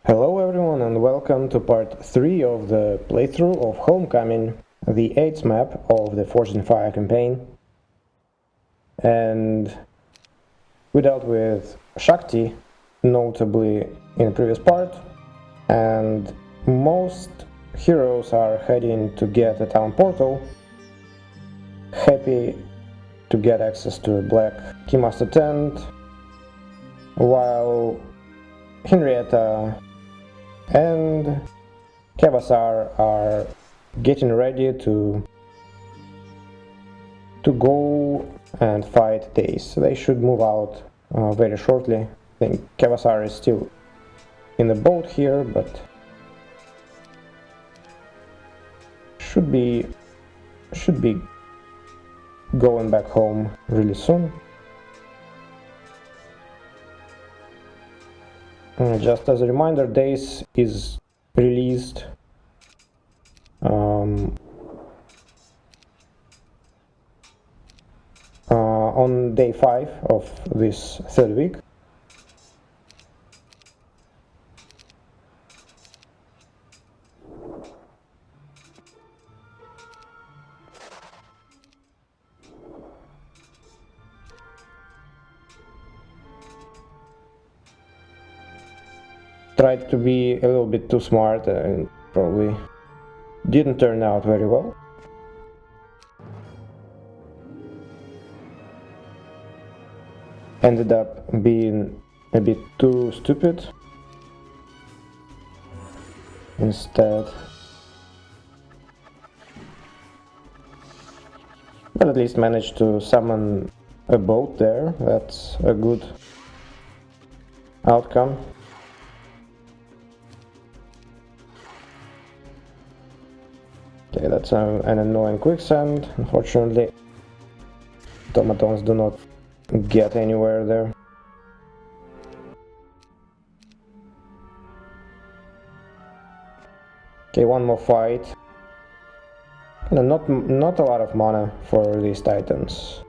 Hello everyone and welcome to part 3 of the playthrough of Homecoming, the 8th map of the Forged in Fire campaign. And we dealt with Shakti, notably in the previous part, and most heroes are heading to get a town portal, happy to get access to a black Keymaster tent, while Henrietta and Khevasar are getting ready to go and fight Dace. They should move out very shortly. I think Khevasar is still in the boat here, but should be going back home really soon. Just as a reminder, Dace is released on day 5 of this third week. Tried to be a little bit too smart and probably didn't turn out very well. Ended up being a bit too stupid instead. But at least managed to summon a boat there. That's a good outcome. Okay, that's an annoying quicksand. Unfortunately, automatons do not get anywhere there. Okay, one more fight. And not a lot of mana for these titans.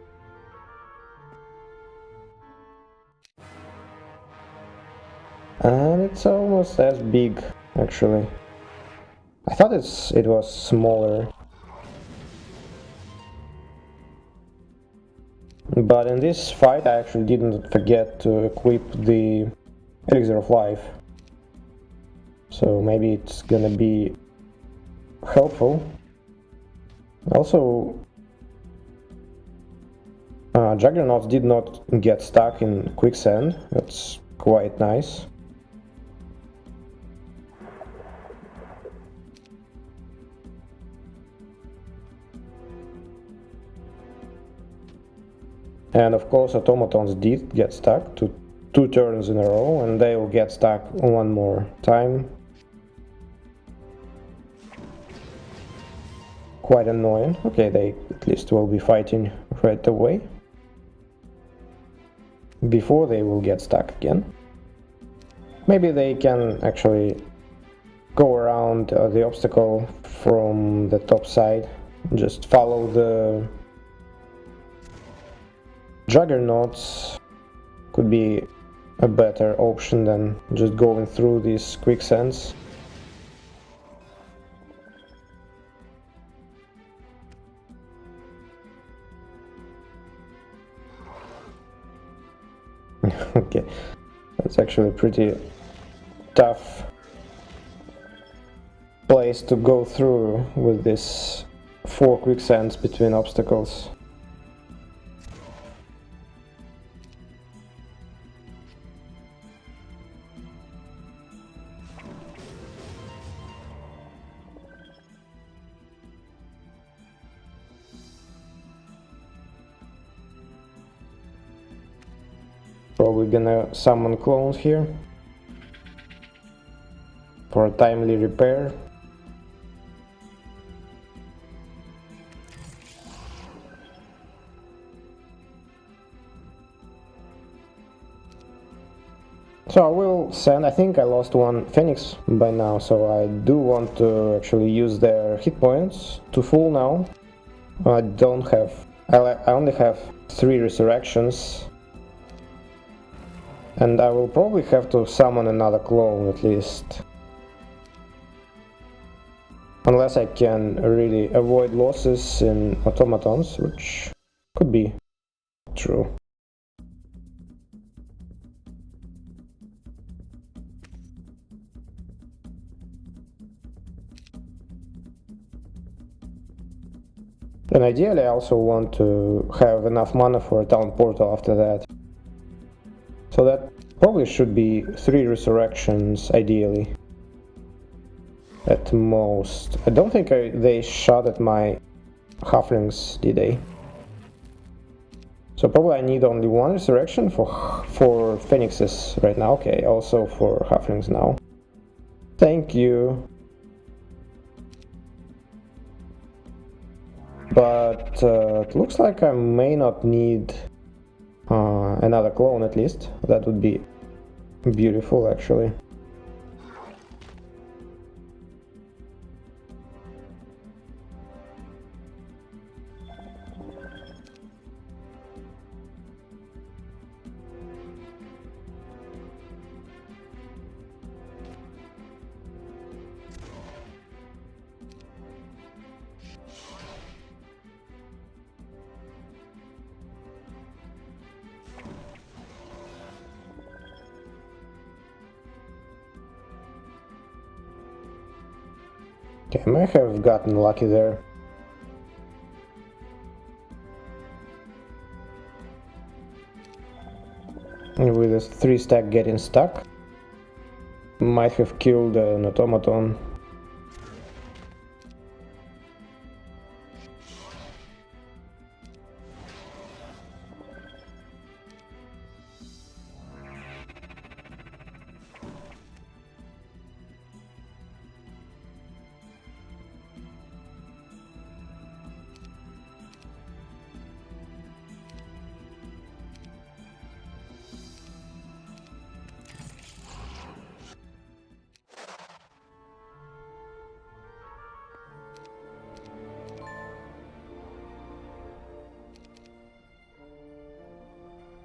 And it's almost as big, actually. I thought it was smaller. But in this fight I actually didn't forget to equip the Elixir of Life. So maybe it's gonna be helpful. Also, Juggernauts did not get stuck in quicksand. That's quite nice. And of course automatons did get stuck to 2 turns in a row, and they will get stuck one more time. Quite annoying. Okay, they at least will be fighting right away before they will get stuck again. Maybe they can actually go around the obstacle from the top side, just follow the Juggernauts. Could be a better option than just going through these quicksands. Okay, that's actually a pretty tough place to go through with this 4 quicksands between obstacles. Probably gonna summon clones here for a timely repair. So I will send, I think I lost one Phoenix by now, so I do want to actually use their hit points to full now. I only have 3 resurrections. And I will probably have to summon another clone at least. Unless I can really avoid losses in automatons, which could be true. And ideally I also want to have enough mana for a town portal after that. So that probably should be 3 resurrections, ideally. At most. I don't think they shot at my halflings, did they? So probably I need only 1 resurrection for phoenixes right now. Okay, also for halflings now. Thank you. But it looks like I may not need another clone at least. That would be beautiful actually. Okay, I may have gotten lucky there. And with this 3 stack getting stuck, might have killed an automaton.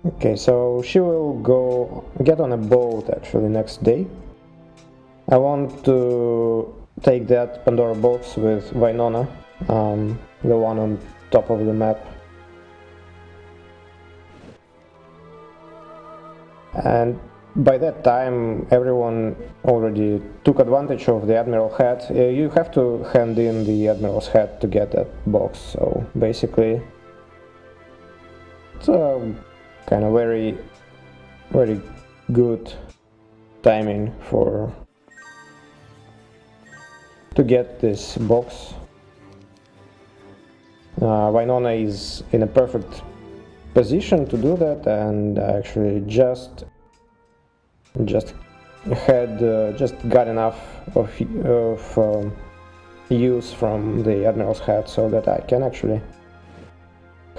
Okay, so she will go get on a boat actually next day. I want to take that Pandora box with Wynona, the one on top of the map. And by that time everyone already took advantage of the Admiral hat. You have to hand in the Admiral's hat to get that box, so basically it's kind of very good timing to get this box. Wynona is in a perfect position to do that, and actually just got enough of use from the Admiral's hat so that I can actually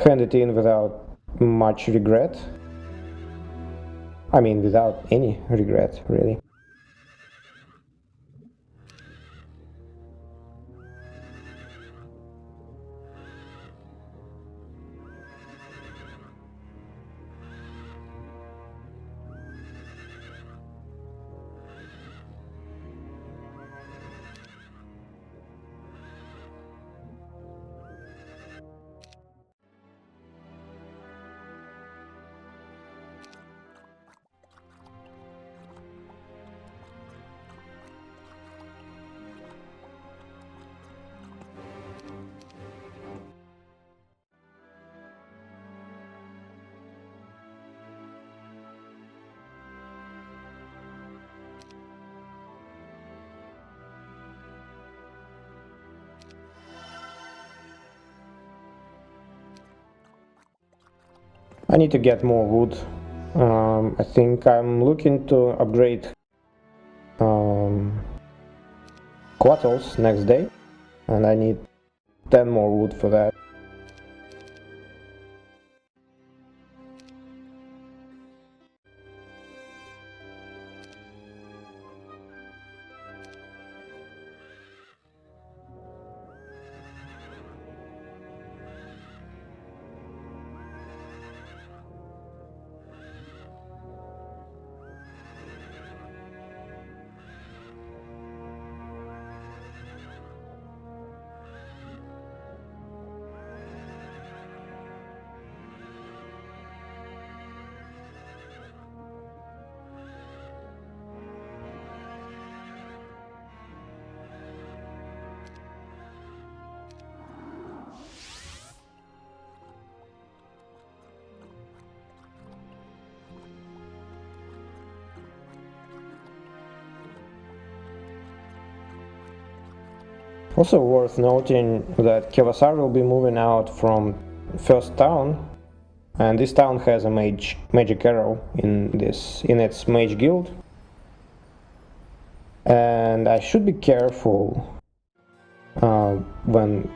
hand it in without much regret. I mean, without any regret, really. I need to get more wood. I think I'm looking to upgrade Quattles next day, and I need 10 more wood for that. Also worth noting that Khevasar will be moving out from first town, and this town has a magic arrow in its mage guild. And I should be careful when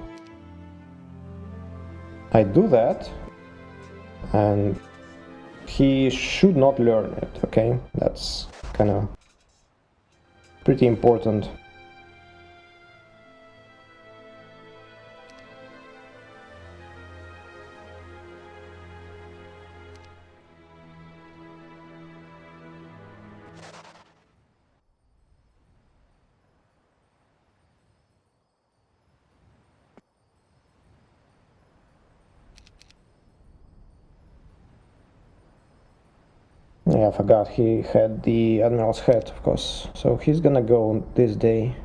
I do that, and he should not learn it, okay? That's kind of pretty important. Yeah, I forgot he had the Admiral's hat, of course. So he's gonna go this day.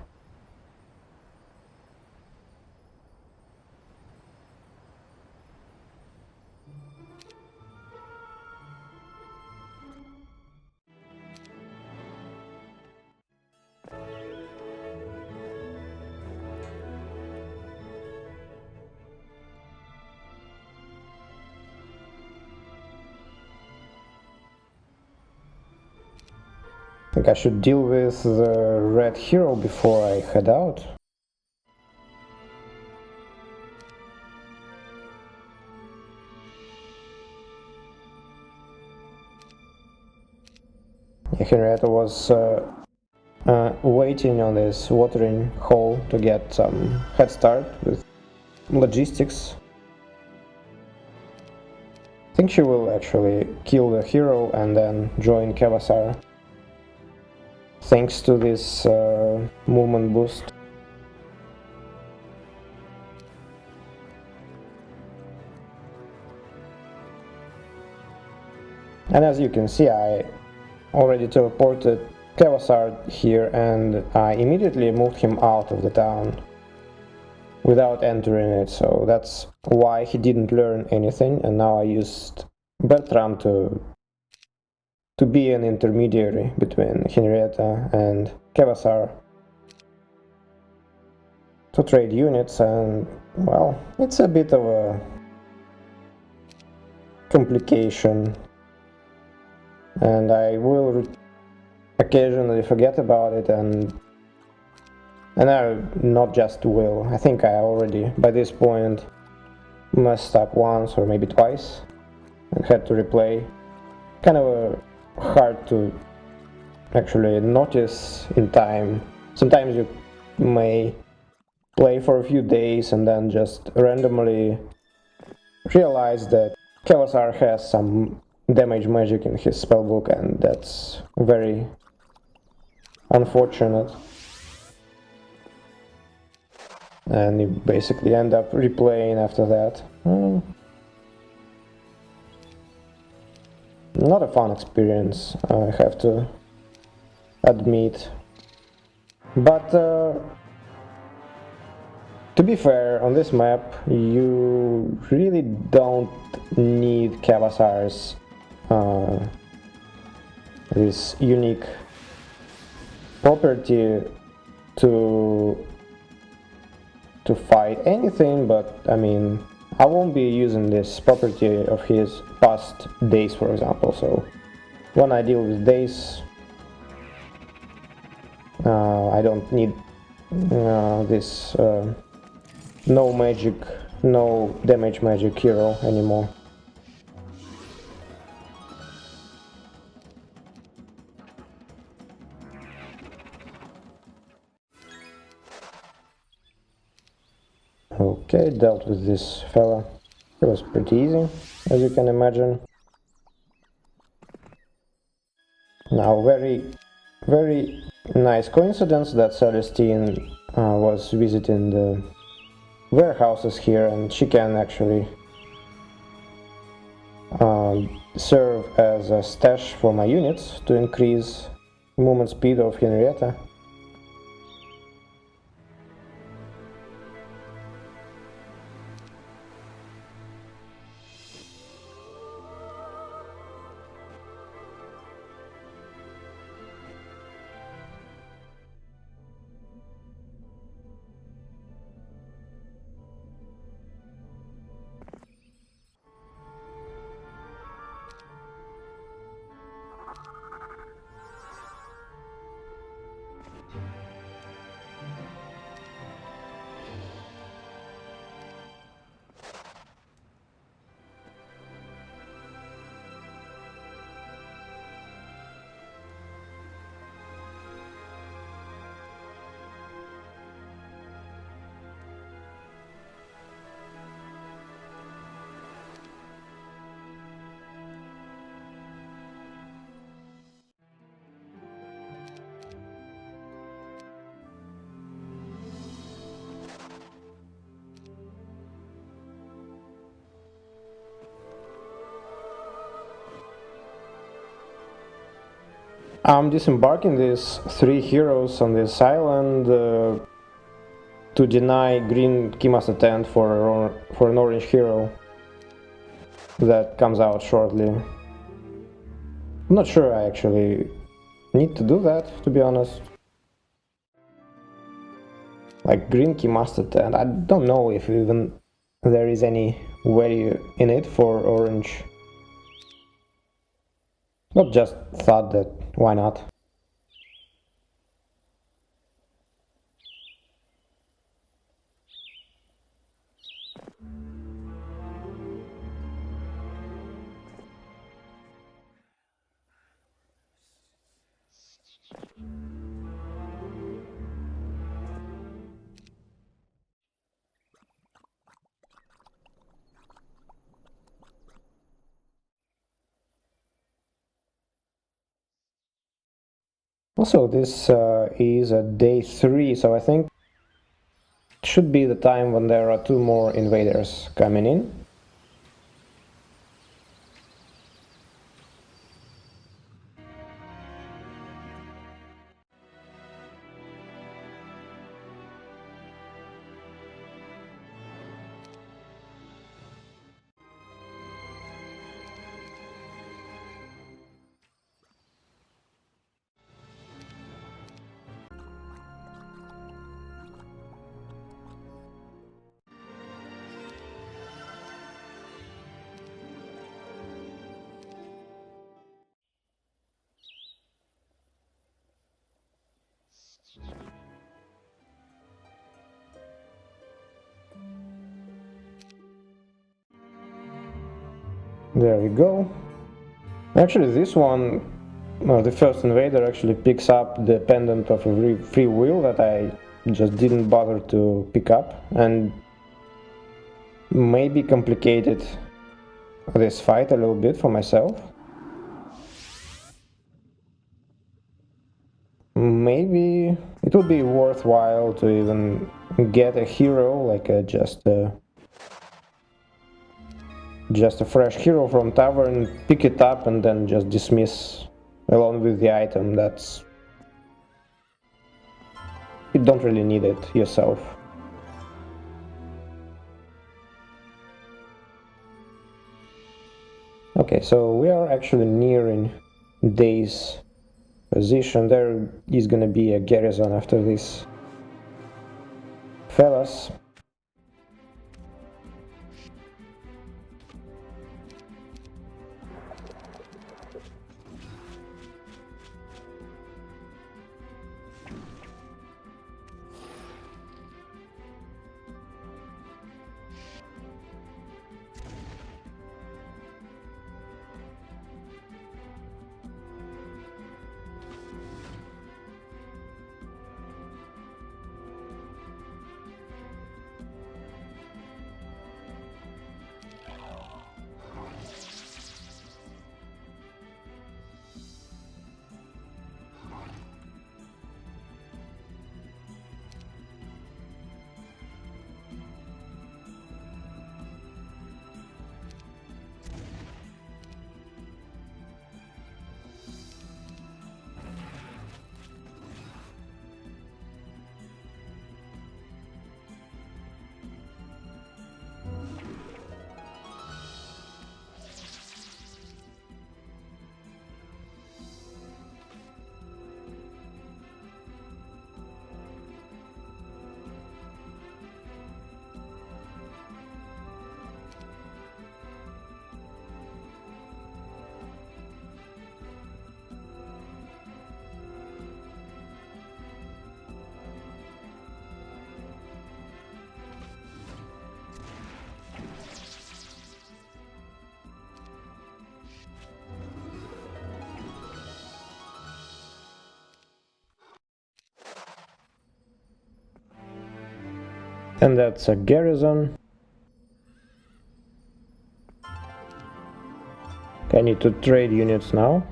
I think I should deal with the red hero before I head out. Yeah, Henrietta was waiting on this watering hole to get some head start with logistics. I think she will actually kill the hero and then join Khevasar, thanks to this movement boost. And as you can see, I already teleported Khevasar here, and I immediately moved him out of the town without entering it, so that's why he didn't learn anything, and now I used Bertram to be an intermediary between Henrietta and Khevasar to trade units, and well, it's a bit of a complication, and I will occasionally forget about it, and I not just will, I think I already by this point messed up once or maybe twice and had to replay. Kind of hard to actually notice in time. Sometimes you may play for a few days and then just randomly realize that Khevasar has some damage magic in his spellbook, and that's very unfortunate. And you basically end up replaying after that. Not a fun experience, I have to admit. But to be fair, on this map you really don't need Khevasar's this unique property to fight anything, but I mean, I won't be using this property of his past Dace, for example, so when I deal with Dace, I don't need this no magic, no damage magic hero anymore. Okay, dealt with this fella. It was pretty easy, as you can imagine. Now, very nice coincidence that Celestine was visiting the warehouses here, and she can actually serve as a stash for my units to increase movement speed of Henrietta. I'm disembarking these 3 heroes on this island to deny green Keymaster tent for an orange hero that comes out shortly. I'm not sure I actually need to do that, to be honest. Like green Keymaster tent, I don't know if even there is any value in it for orange. Not just thought that why not. Also, this is a day 3, so I think it should be the time when there are 2 more invaders coming in. There we go. Actually, this one, the first invader actually picks up the pendant of a free will that I just didn't bother to pick up, and maybe complicated this fight a little bit for myself. Maybe it would be worthwhile to even get a hero, like just a fresh hero from tavern, pick it up and then just dismiss along with the item. That's... you don't really need it yourself. Okay, so we are actually nearing Dace position. There is gonna be a garrison after this. Fellas, and that's a garrison. I need to trade units now.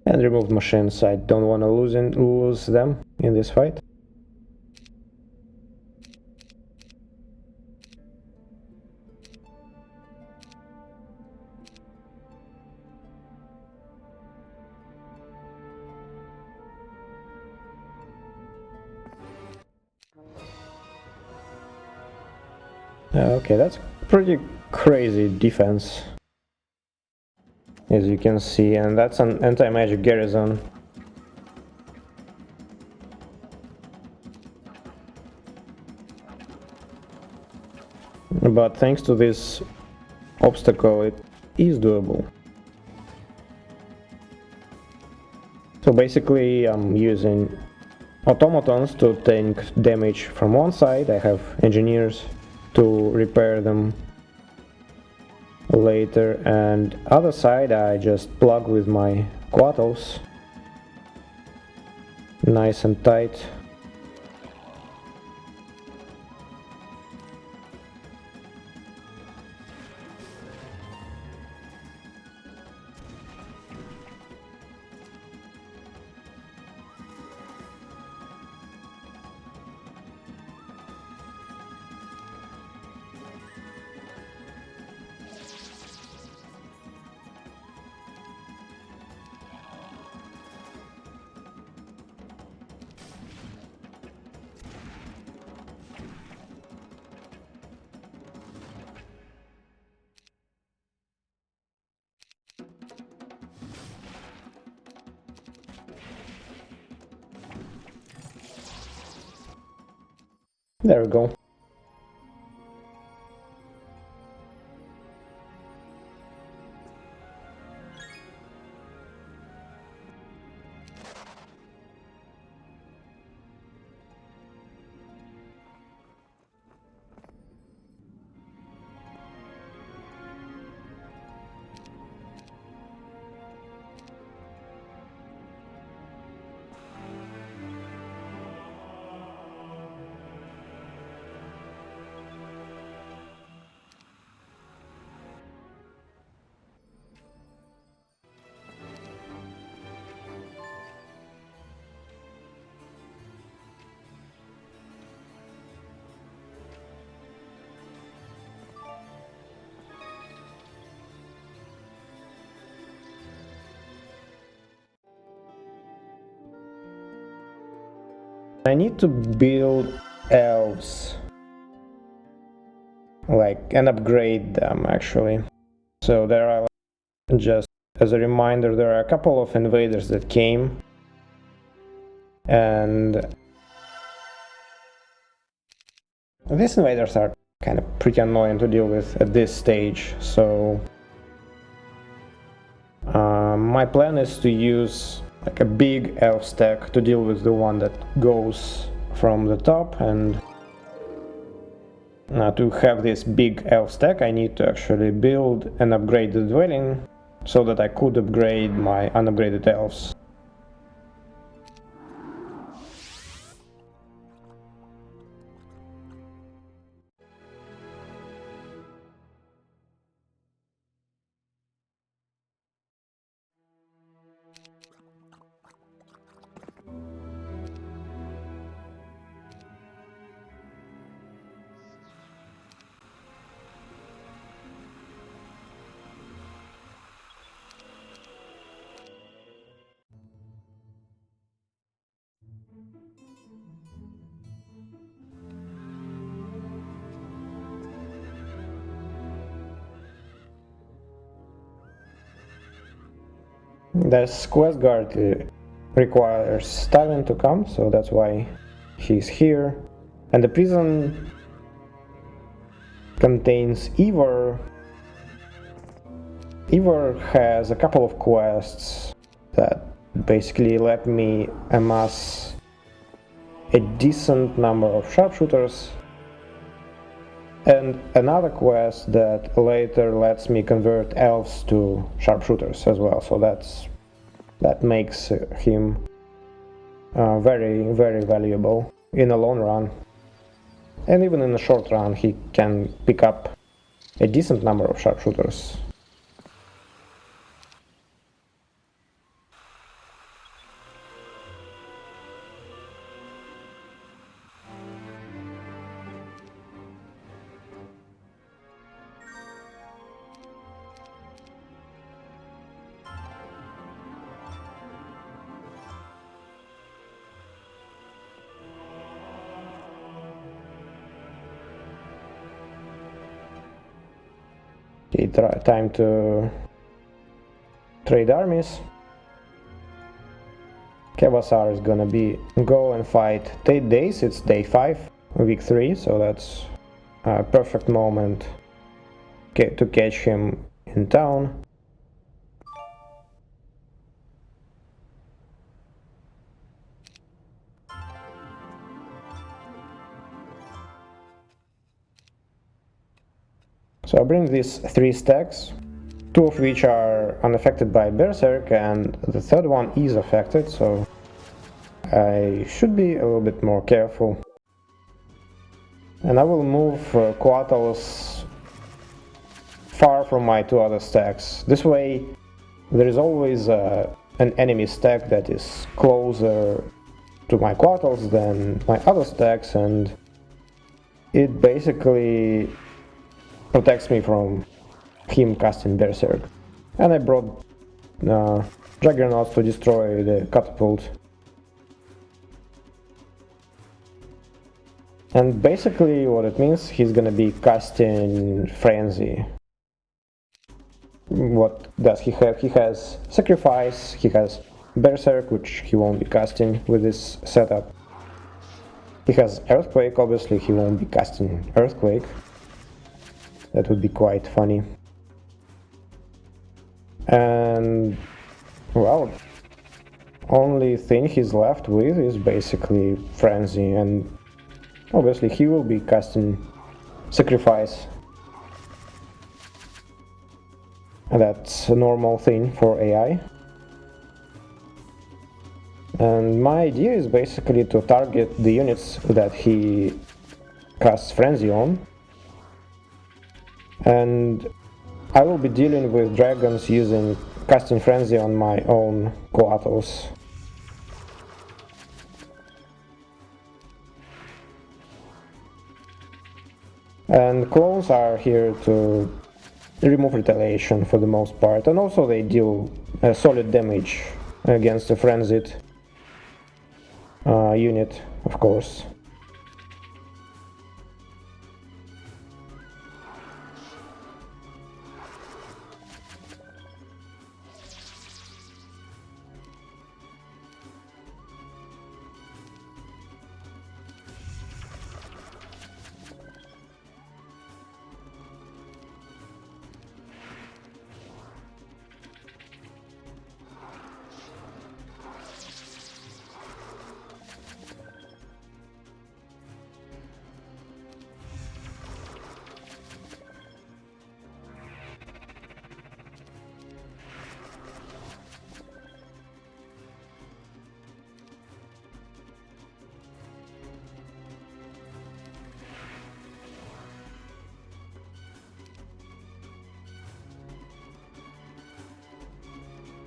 And remove machines. I don't want to lose them in this fight. Okay, that's pretty crazy defense, as you can see, and that's an anti-magic garrison. But thanks to this obstacle, it is doable. So basically, I'm using automatons to tank damage from one side. I have engineers to repair them later, and other side I just plug with my quattles, nice and tight. There we go. I need to build elves, and upgrade them actually. So there are, just as a reminder, there are a couple of invaders that came, and these invaders are kind of pretty annoying to deal with at this stage. So my plan is to use like a big elf stack to deal with the one that goes from the top, and to have this big elf stack I need to actually build and upgrade the dwelling so that I could upgrade my unupgraded elves. This quest guard requires Stilbon to come, so that's why he's here. And the prison contains Ivor. Ivor has a couple of quests that basically let me amass a decent number of sharpshooters, and another quest that later lets me convert elves to sharpshooters as well. So that makes him very, very valuable in the long run. And even in the short run he can pick up a decent number of sharpshooters. Okay, time to trade armies. Khevasar is gonna go and fight Dace. It's day 5, week 3, so that's a perfect moment to catch him in town. So I bring these 3 stacks, 2 of which are unaffected by Berserk, and the third one is affected, so I should be a little bit more careful. And I will move Coatls far from my 2 other stacks. This way there is always an enemy stack that is closer to my Coatls than my other stacks, and it basically protects me from him casting Berserk. And I brought Juggernauts to destroy the catapult. And basically what it means, he's gonna be casting Frenzy. What does he have? He has Sacrifice, he has Berserk, which he won't be casting with this setup. He has Earthquake, obviously he won't be casting Earthquake. That would be quite funny. And, well, only thing he's left with is basically Frenzy, and obviously he will be casting Sacrifice. And that's a normal thing for AI. And my idea is basically to target the units that he casts Frenzy on. And I will be dealing with dragons using casting Frenzy on my own Coatls. And clones are here to remove retaliation for the most part, and also they deal solid damage against a frenzied unit, of course.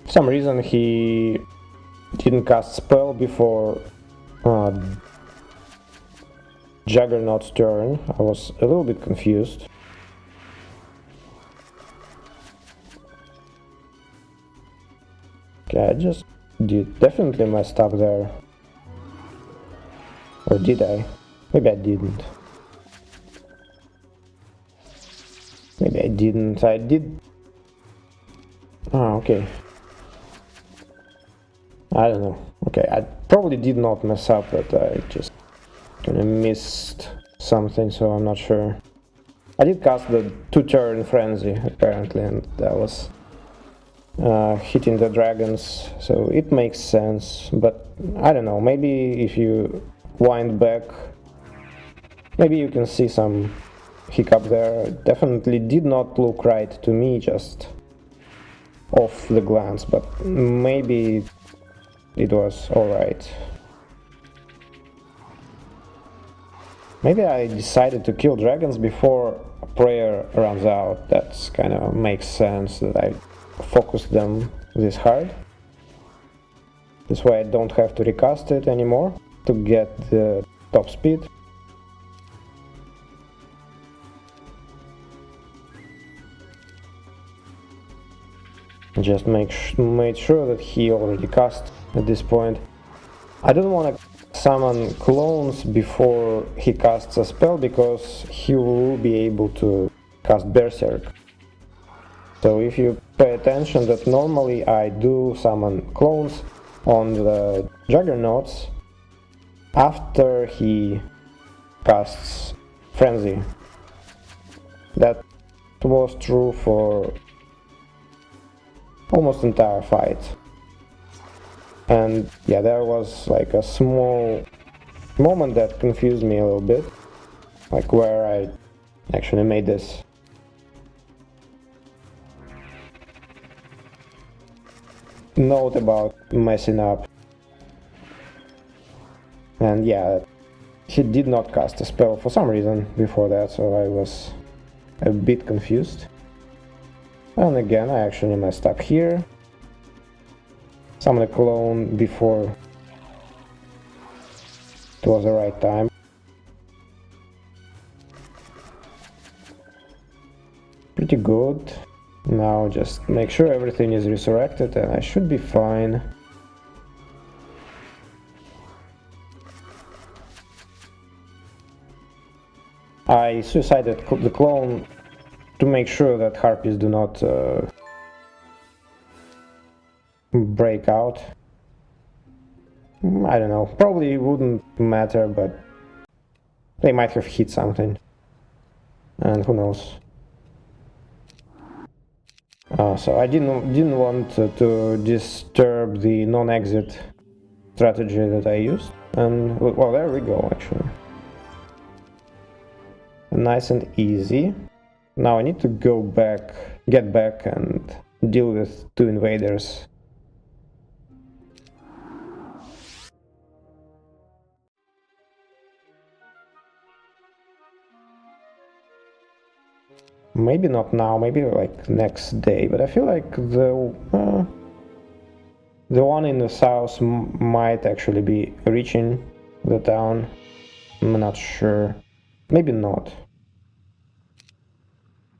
For some reason he didn't cast spell before Juggernaut's turn. I was a little bit confused. Okay, I just definitely messed up there. Or did I? Maybe I didn't. Maybe I didn't. I did. Ah, okay. I don't know. Okay, I probably did not mess up, but I just kinda missed something, so I'm not sure. I did cast the 2-turn Frenzy, apparently, and that was hitting the dragons, so it makes sense, but I don't know, maybe if you wind back, maybe you can see some hiccup there. It definitely did not look right to me, just off the glance, but maybe it was alright. Maybe I decided to kill dragons before prayer runs out. That's kind of makes sense that I focused them this hard. This way I don't have to recast it anymore to get the top speed. Just made sure that he already cast at this point. I don't want to summon clones before he casts a spell, because he will be able to cast Berserk. So if you pay attention that normally I do summon clones on the Juggernauts after he casts Frenzy. That was true for almost entire fight. And yeah, there was like a small moment that confused me a little bit, like where I actually made this note about messing up. And yeah, he did not cast a spell for some reason before that, so I was a bit confused. And again, I actually messed up here. Summon a clone before it was the right time. Pretty good. Now just make sure everything is resurrected and I should be fine. I suicided the clone to make sure that harpies do not break out. I don't know, probably it wouldn't matter, but they might have hit something. And who knows. So I didn't want to disturb the non-exit strategy that I used. And well, there we go actually. Nice and easy. Now I need to get back and deal with two invaders. Maybe not now, maybe like next day, but I feel like the one in the south might actually be reaching the town. I'm not sure. Maybe not.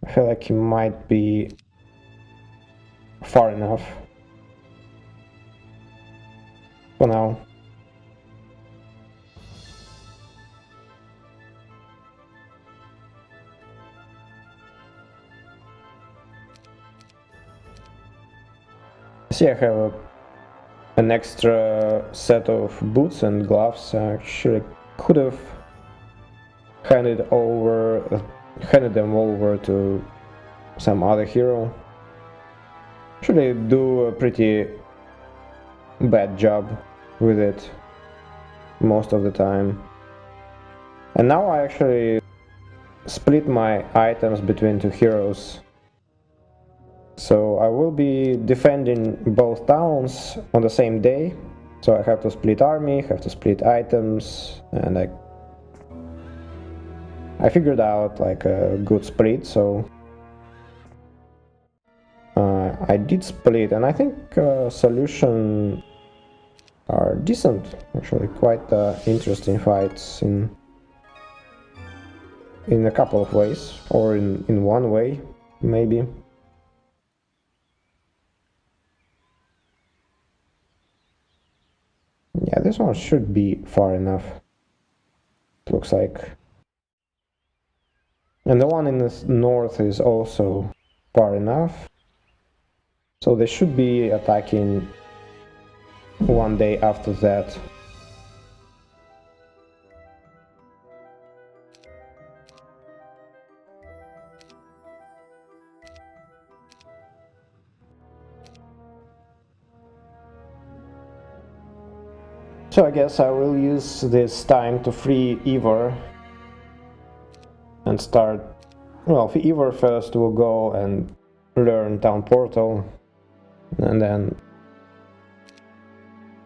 I feel like he might be far enough for now. See, I have an extra set of boots and gloves. I actually could have handed them over to some other hero. Actually do a pretty bad job with it most of the time. And now I actually split my items between two heroes. So I will be defending both towns on the same day. So I have to split army, have to split items, and I figured out like a good split, so I did split, and I think solution are decent, actually quite interesting fights in a couple of ways, or in one way, maybe. Yeah, this one should be far enough, it looks like. And the one in the north is also far enough. So they should be attacking one day after that. So I guess I will use this time to free Ivor and start. Well, Ivor first will go and learn Town Portal and then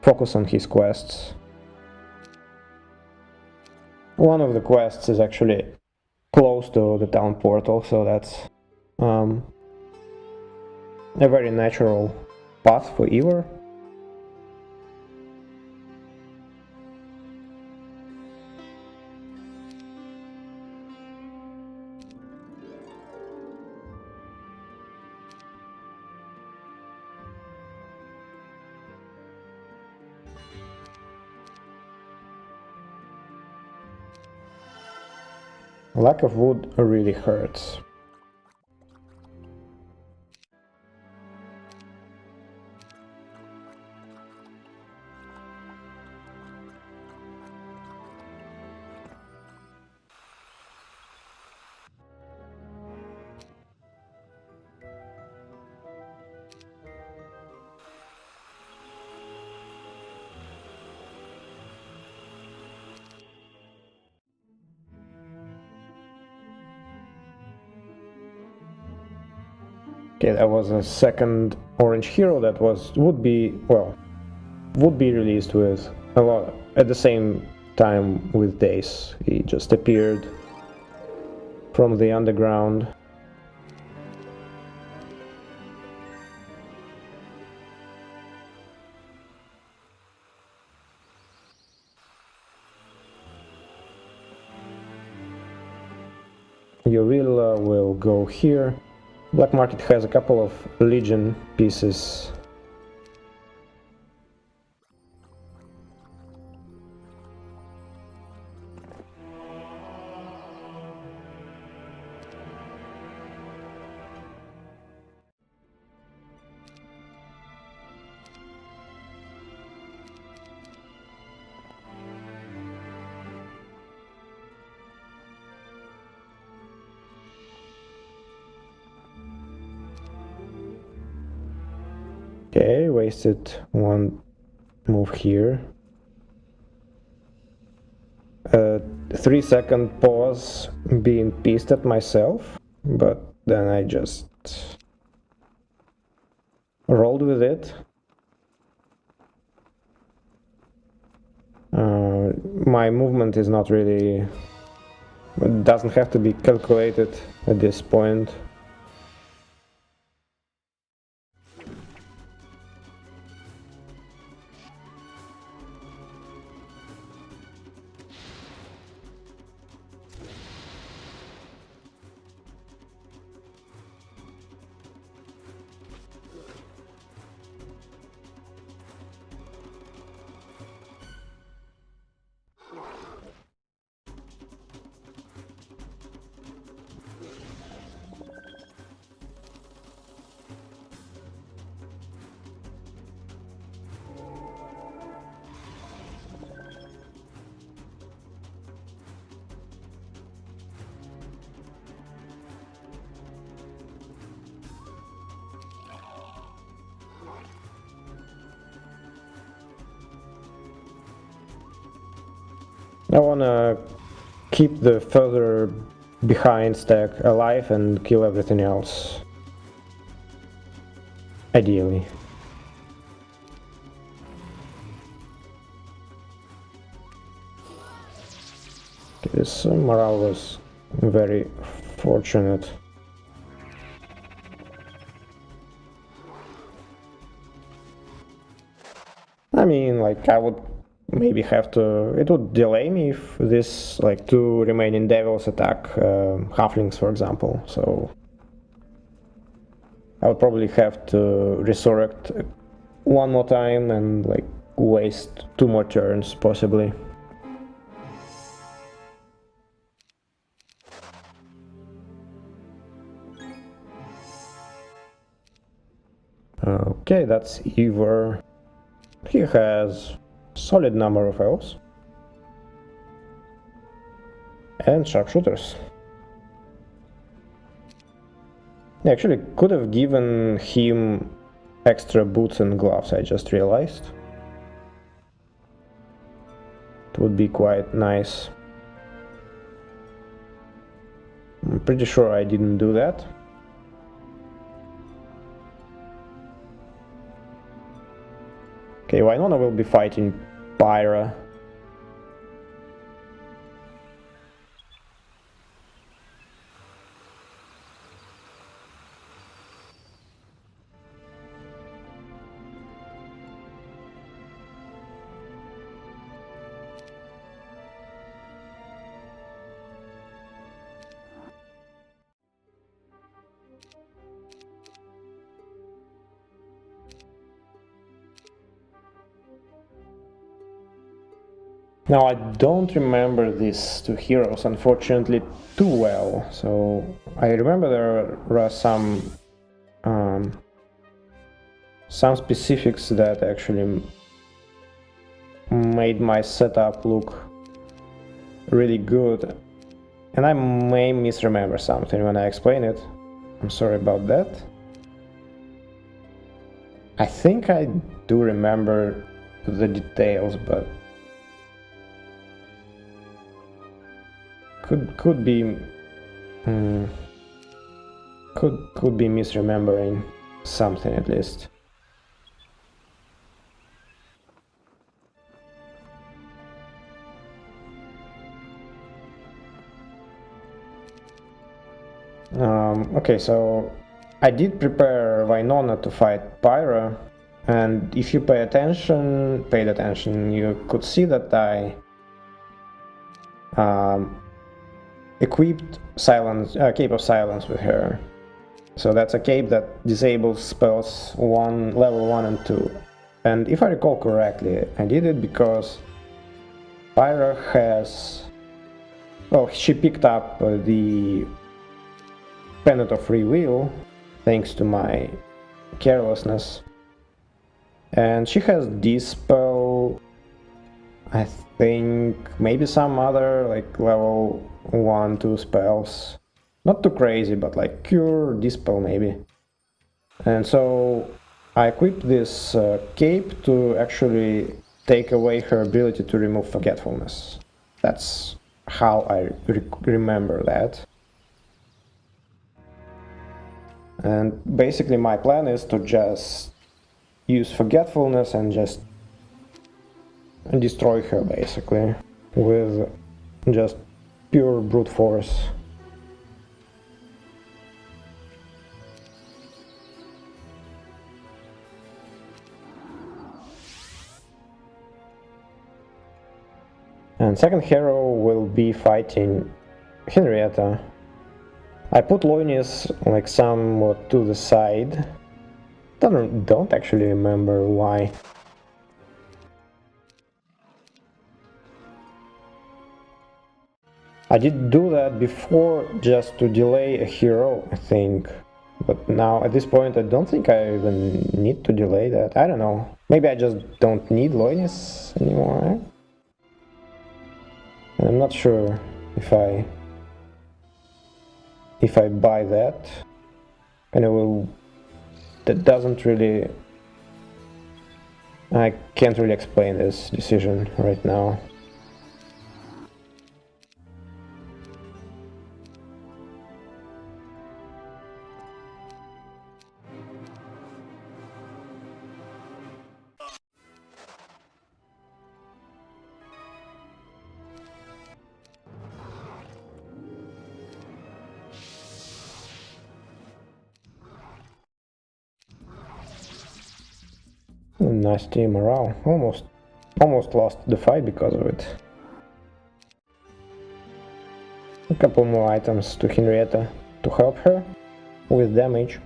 focus on his quests. One of the quests is actually close to the Town Portal, so that's a very natural path for Ivor. Lack of wood really hurts. Okay, that was a second orange hero that would be released with a lot at the same time with Dace. He just appeared from the underground. Urilla will go here. Black Market has a couple of Legion pieces. Okay, wasted one move here. 3-second pause being pissed at myself, but then I just rolled with it. My movement is not really... It doesn't have to be calculated at this point. I wanna keep the further behind stack alive and kill everything else. Ideally. Okay, this morale was very fortunate. I mean, like, I would maybe have to... It would delay me if this, like, 2 remaining devils attack halflings, for example, so... I would probably have to resurrect one more time and, like, waste 2 more turns, possibly. Okay, that's Ivor. He has solid number of elves and sharpshooters. I actually could have given him extra boots and gloves, I just realized. It would be quite nice. I'm pretty sure I didn't do that. Okay, Wynona will be fighting Pyre. Now, I don't remember these 2 heroes, unfortunately, too well, so I remember there were some specifics that actually made my setup look really good, and I may misremember something when I explain it. I'm sorry about that. I think I do remember the details, but could be Could be misremembering something at least. Okay, so I did prepare Wynona to fight Pyre, and if you paid attention, you could see that I equipped Cape of Silence with her. So that's a cape that disables spells level 1 and 2. And if I recall correctly, I did it because Pyre has... Well, she picked up the Pendant of Free Will, thanks to my carelessness. And she has this spell, I think, maybe some other like level 1, 2 spells. Not too crazy, but like Cure, Dispel maybe. And so I equipped this cape to actually take away her ability to remove Forgetfulness. That's how I remember that. And basically my plan is to just use Forgetfulness and just destroy her basically with just pure brute force. And second hero will be fighting Henrietta. I put Loinis like somewhat to the side. Don't actually remember why. I did do that before just to delay a hero, I think. But now at this point I don't think I even need to delay that. I don't know. Maybe I just don't need Loinis anymore. And I'm not sure if I buy that. And that doesn't really... I can't really explain this decision right now. Nice team morale. Almost lost the fight because of it. A couple more items to Henrietta to help her with damage.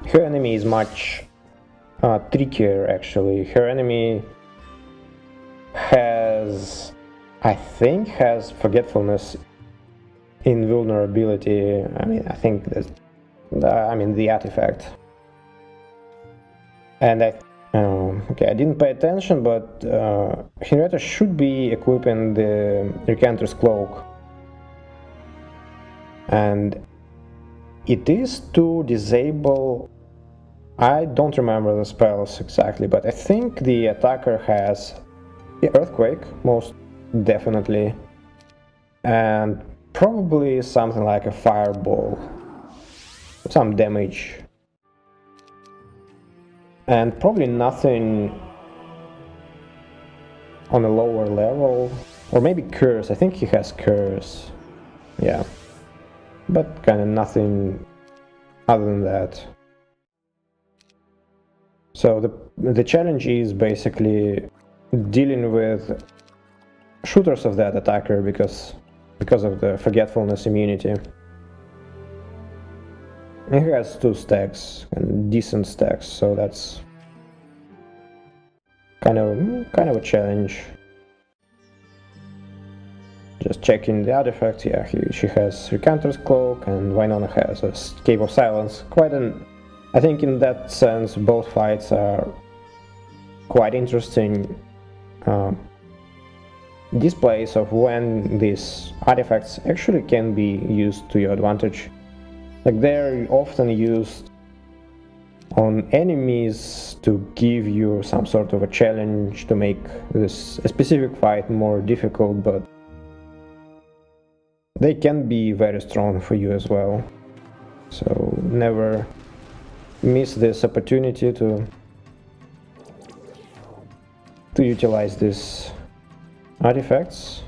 Her enemy is much trickier actually. Her enemy has, I think, has Forgetfulness, Invulnerability. I think that's, the artifact. And okay, I didn't pay attention, but Henrietta should be equipping the Recanter's Cloak. And it is to disable... I don't remember the spells exactly, but I think the attacker has the Earthquake, most definitely. And probably something like a Fireball. Some damage. And probably nothing on a lower level. Or maybe Curse. I think he has Curse. Yeah. But kind of nothing other than that. So the challenge is basically dealing with shooters of that attacker because of the Forgetfulness immunity. He has 2 stacks, and decent stacks, so that's kind of a challenge. Just checking the artifacts. Yeah, she has Recanter's Cloak, and Wynona has a Cape of Silence. I think in that sense both fights are quite interesting displays of when these artifacts actually can be used to your advantage. Like, they're often used on enemies to give you some sort of a challenge to make a specific fight more difficult, but they can be very strong for you as well. so never miss this opportunity to utilize these artifacts.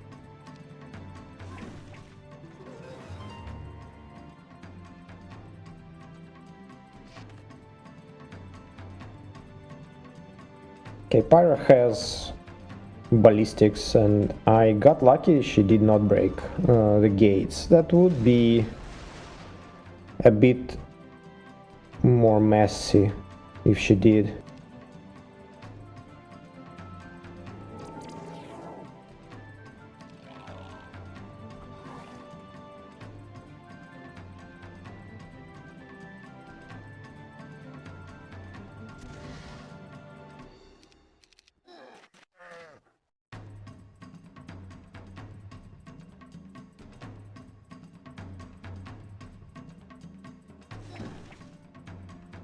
Okay, Pyre has ballistics, and I got lucky she did not break the gates. That would be a bit more messy if she did.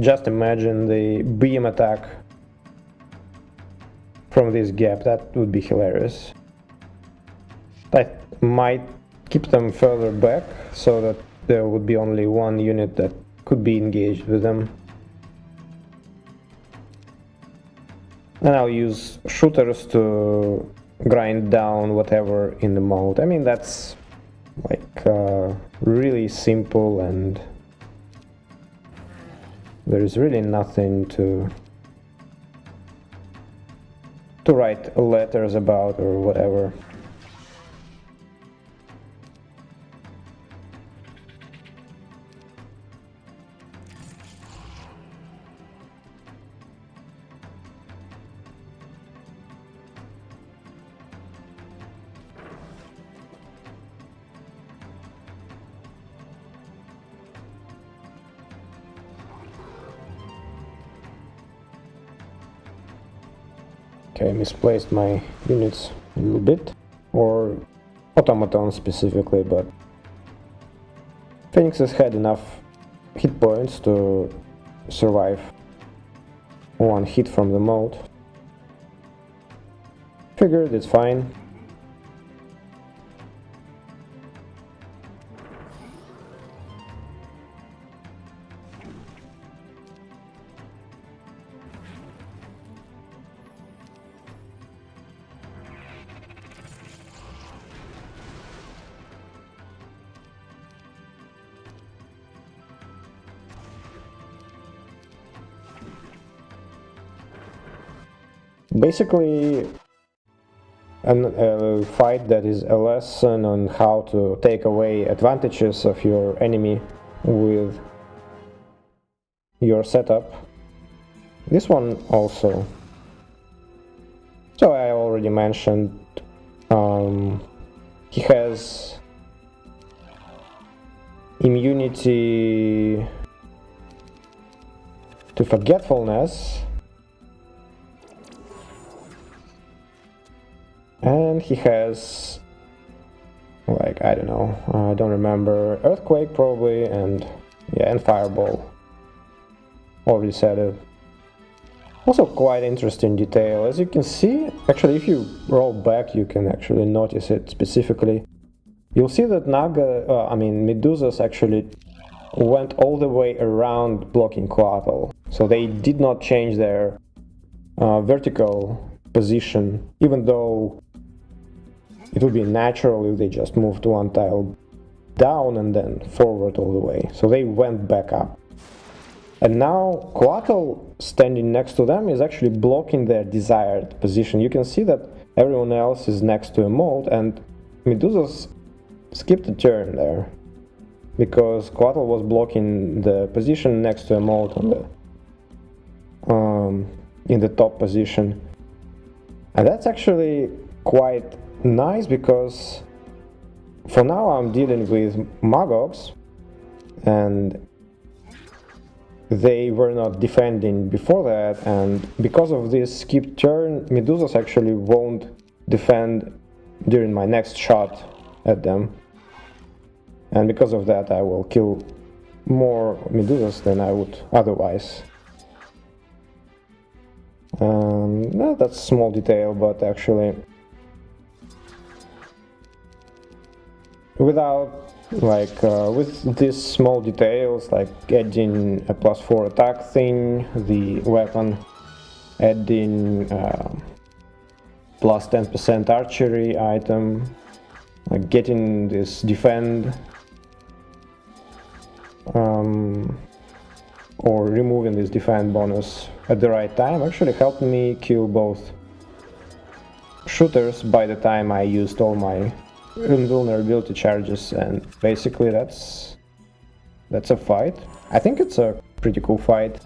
Just imagine the beam attack from this gap. That would be hilarious. That might keep them further back so that there would be only one unit that could be engaged with them. And I'll use shooters to grind down whatever in the moat. I mean, that's like really simple, and there is really nothing to write letters about or whatever. Okay, I misplaced my units a little bit, or automatons specifically, but Phoenixes had enough hit points to survive one hit from the moat. Figured it's fine. Basically, a fight that is a lesson on how to take away advantages of your enemy with your setup. This one also. So I already mentioned he has immunity to forgetfulness. And he has, like, I don't know, I don't remember, Earthquake probably, and yeah, and Fireball. Already said it. Also quite interesting detail. As you can see, actually if you roll back you can actually notice it specifically. You'll see that Medusas actually went all the way around blocking Coatl. So they did not change their vertical position, even though it would be natural if they just moved one tile down and then forward all the way. So they went back up. And now Coatl standing next to them is actually blocking their desired position. You can see that everyone else is next to a moat, and Medusas skipped a turn there because Coatl was blocking the position next to a moat on the in the top position. And that's actually quite nice, because for now I'm dealing with Magogs and they were not defending before that, and because of this skip turn, Medusas actually won't defend during my next shot at them, and because of that I will kill more Medusas than I would otherwise. No, that's a small detail, but actually without Like with these small details, like adding a +4 attack thing, the weapon, adding plus 10% archery item, like getting this defend, or removing this defend bonus at the right time actually helped me kill both shooters by the time I used all my invulnerability charges, and basically that's a fight. I think it's a pretty cool fight.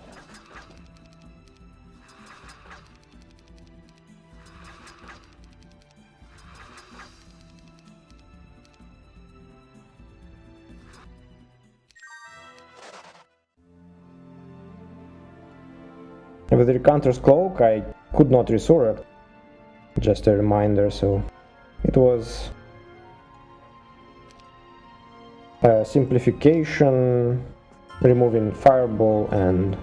With Recanter's Cloak I could not resurrect, just a reminder, so it was a simplification, removing Fireball and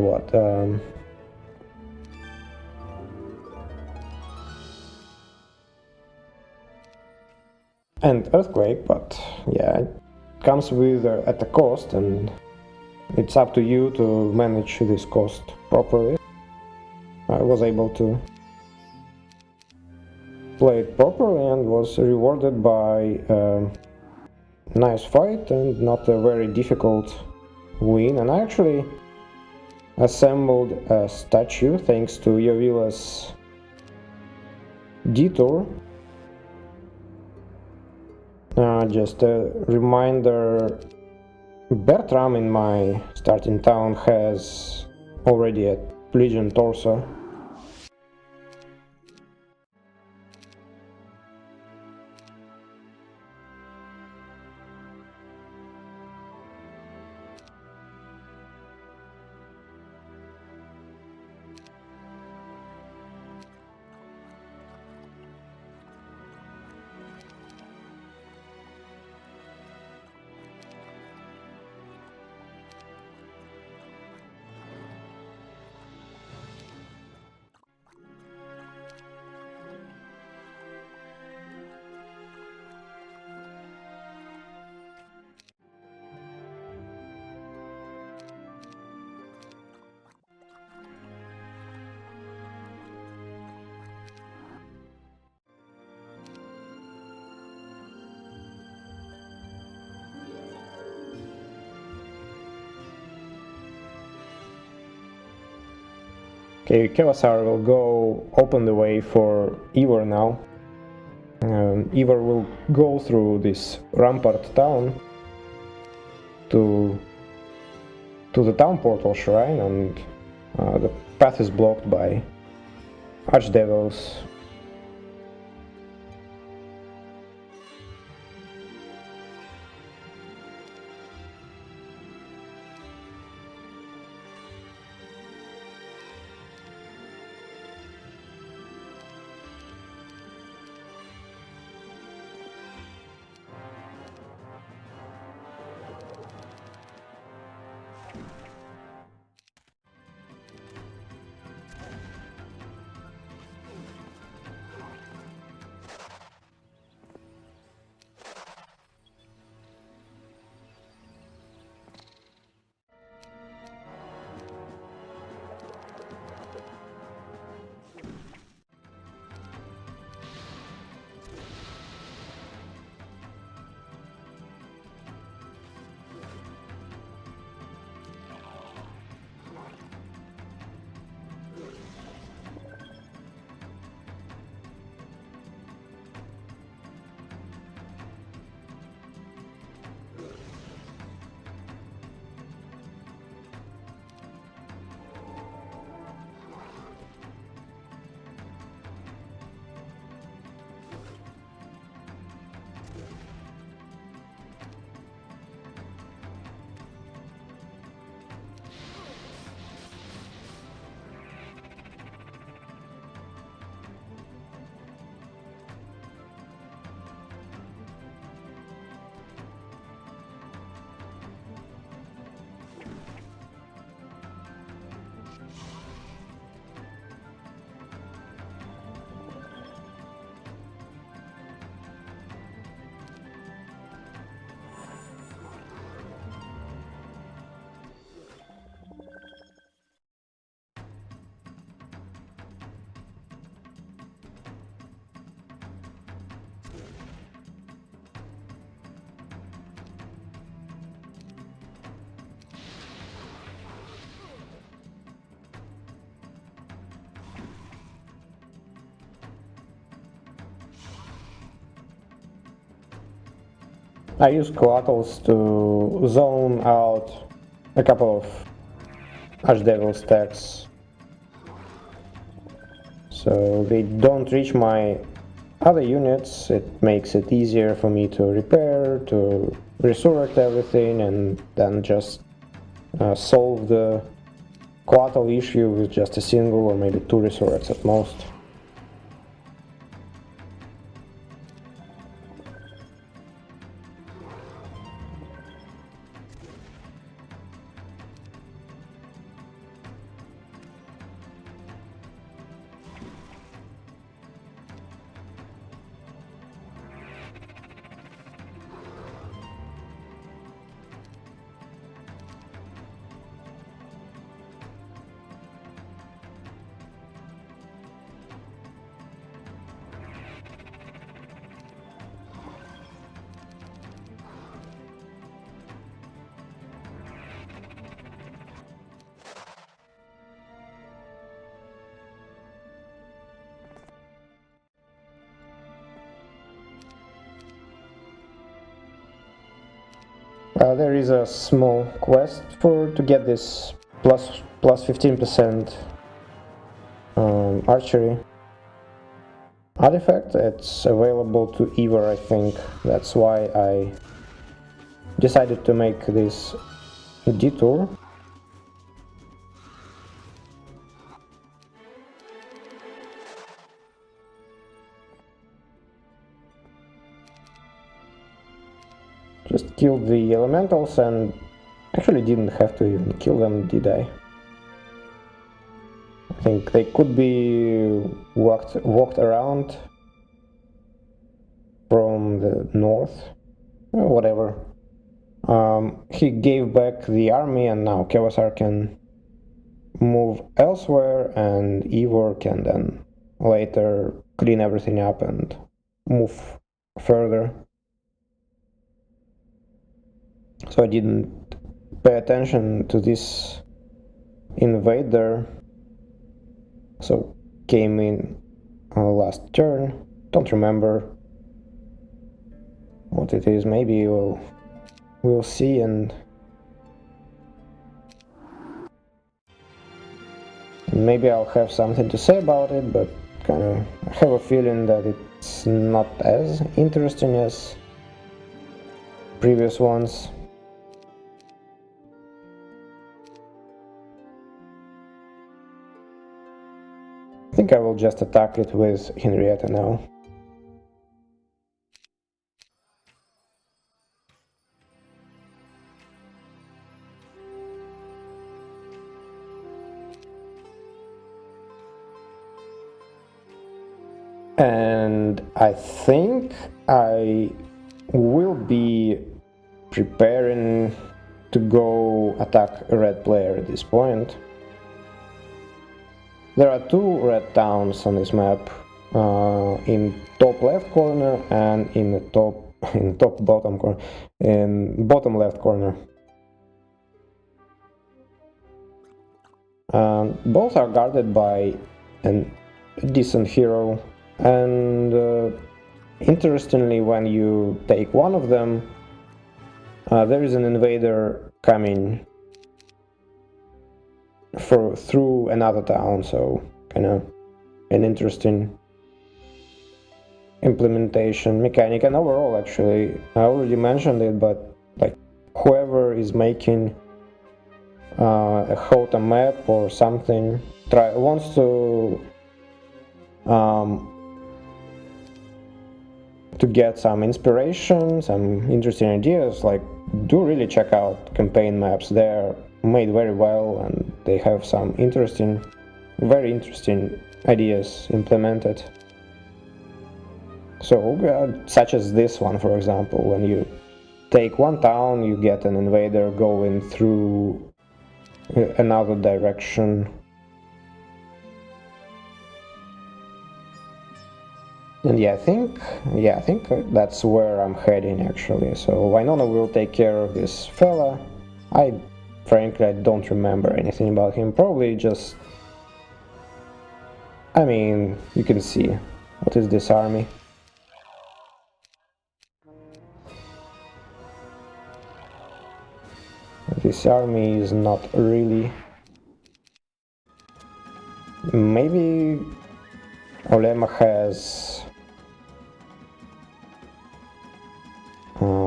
what? And Earthquake, but yeah, it comes with at a cost, and it's up to you to manage this cost properly. I was able to play it properly and was rewarded by a nice fight and not a very difficult win, and I actually assembled a statue thanks to Yovila's detour. Just a reminder, Bertram in my starting town has already a Legion torso. Okay, Khevasar will go open the way for Ivor now. Ivor will go through this rampart town to the town portal shrine, and the path is blocked by archdevils. I use coatls to zone out a couple of Archdevil stacks, so they don't reach my other units. It makes it easier for me to repair, to resurrect everything, and then just solve the coatl issue with just a single or maybe 2 resurrects at most. There is a small quest to get this plus 15% archery artifact. It's available to Ivor, I think. That's why I decided to make this detour. Just killed the elementals and actually didn't have to even kill them, did I? I think they could be walked around from the north. Whatever. He gave back the army and now Khevasar can move elsewhere and Ivor can then later clean everything up and move further. So I didn't pay attention to this invader, so came in last turn. Don't remember what it is. Maybe we'll see, and maybe I'll have something to say about it, but kind of I have a feeling that it's not as interesting as previous ones. I think I will just attack it with Henrietta now. And I think I will be preparing to go attack a red player at this point. There are 2 red towns on this map, in top left corner and in the bottom corner, in bottom left corner. Both are guarded by a decent hero, and interestingly, when you take one of them, there is an invader coming through another town, so kind of an interesting implementation mechanic. And overall, actually, I already mentioned it, but like whoever is making a Hota map or something wants to get some inspiration, some interesting ideas, like do really check out campaign maps. They're made very well and they have some very interesting ideas implemented. So such as this one, for example, when you take one town, you get an invader going through another direction. And I think that's where I'm heading actually. So Wynona will take care of this fella. Frankly, I don't remember anything about him. Probably just, I mean, you can see. What is this army? This army is not really... Maybe Olema has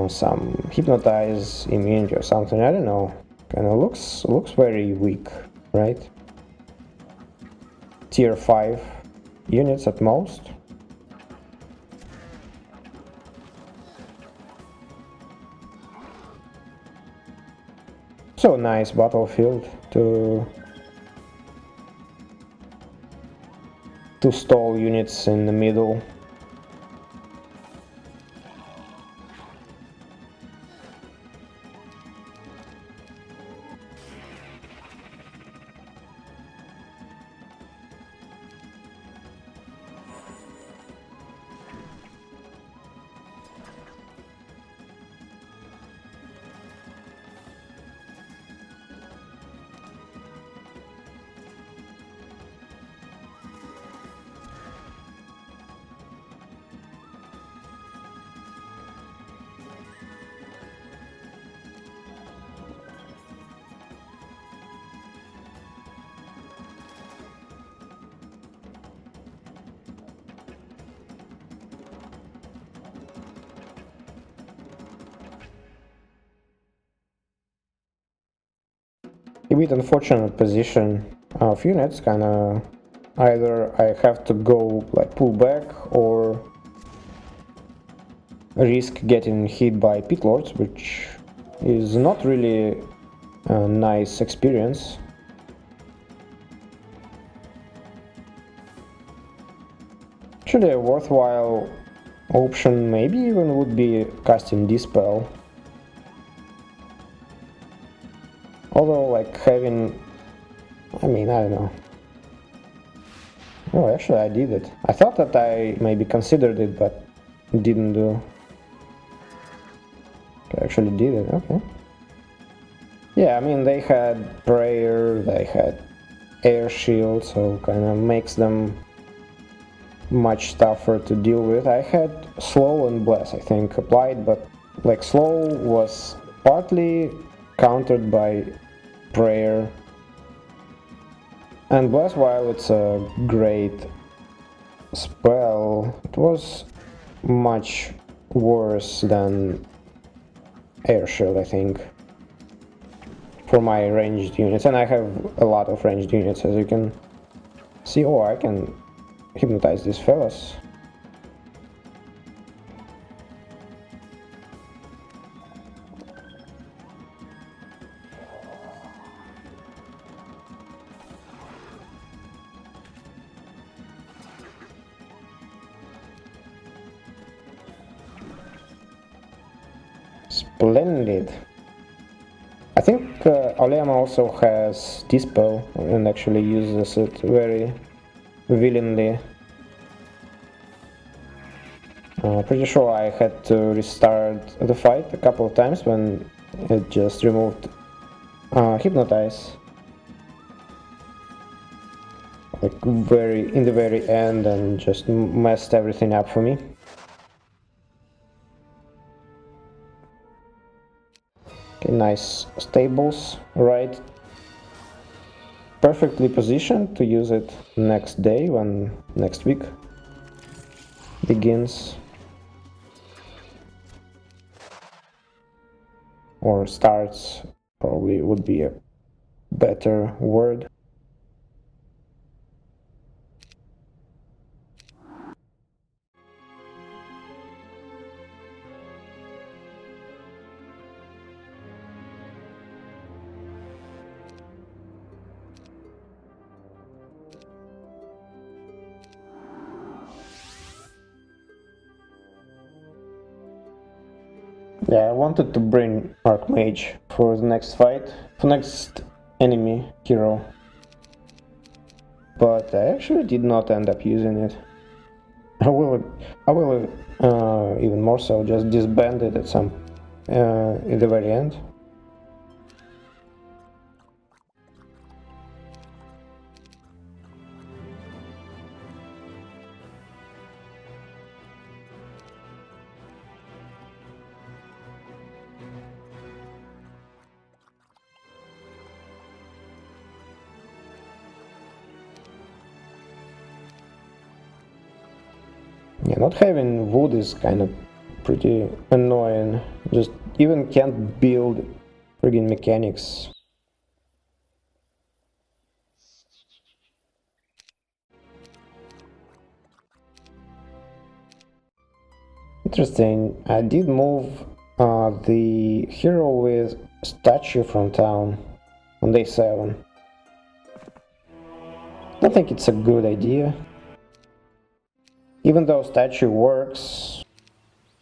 some hypnotize immunity or something, I don't know. Kinda looks very weak, right? Tier 5 units at most. So nice battlefield to stall units in the middle. A bit unfortunate position of units, kinda either I have to go like pull back or risk getting hit by pit lords, which is not really a nice experience. Actually, a worthwhile option maybe even would be casting Dispel. Although, like, having... I mean, I don't know. Oh, actually I did it. I thought that I maybe considered it, but didn't do. I actually did it, okay. Yeah, I mean, they had prayer, they had air shield, so kinda makes them much tougher to deal with. I had slow and bless, I think, applied, but like slow was partly countered by prayer, and bless, while it's a great spell, it was much worse than air shield, I think, for my ranged units, and I have a lot of ranged units, as you can see. Oh, I can hypnotize these fellas. Splendid. I think Olema also has Dispel and actually uses it very willingly. Pretty sure I had to restart the fight a couple of times when it just removed Hypnotize. Like in the very end, and just messed everything up for me. Okay, nice stables, right? Perfectly positioned to use it next day when next week begins. Or starts, probably would be a better word. Yeah, I wanted to bring Archmage for the next fight, for next enemy hero, but I actually did not end up using it. I will even more so just disband it at some in the very end. not having wood is kind of pretty annoying. Just even can't build friggin' mechanics. Interesting. I did move the hero with statue from town on day 7. I don't think it's a good idea. Even though statue works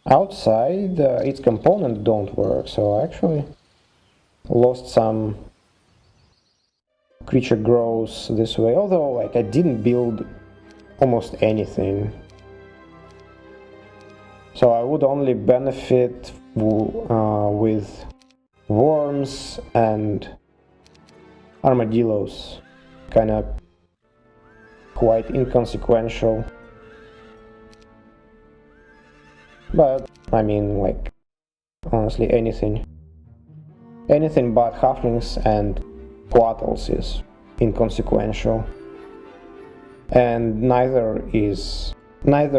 outside, its components don't work, so I actually lost some creature growth this way, although like I didn't build almost anything. So I would only benefit with worms and armadillos, kind of quite inconsequential. But I mean, like, honestly, anything but halflings and quattles is inconsequential, and neither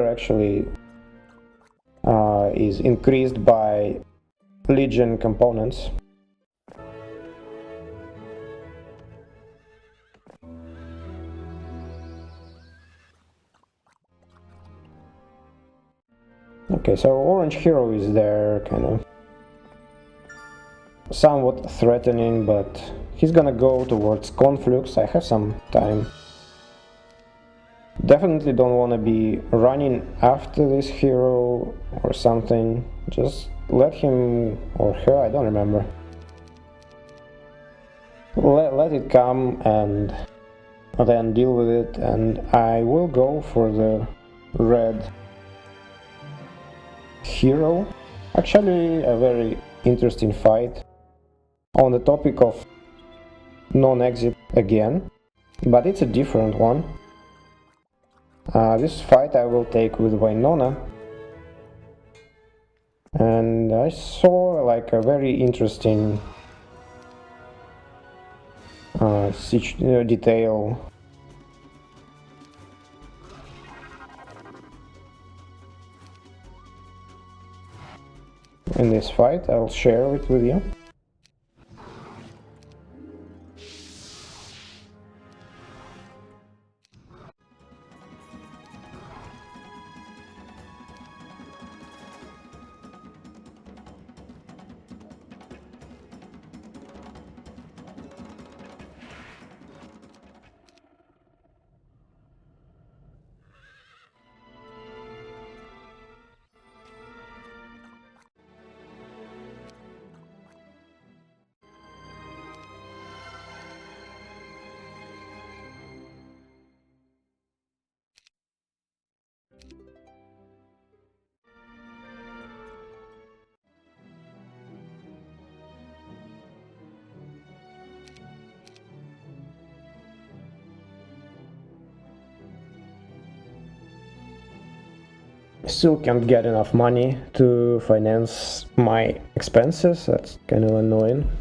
actually is increased by Legion components. Okay, so orange hero is there, kind of somewhat threatening, but he's gonna go towards Conflux. I have some time. Definitely don't want to be running after this hero or something. Just let him or her, I don't remember. Let it come and then deal with it, and I will go for the red hero. Actually, a very interesting fight on the topic of non-exit again, but it's a different one. This fight I will take with Wynona, and I saw like a very interesting detail. In this fight, I'll share it with you. Still can't get enough money to finance my expenses. That's kind of annoying.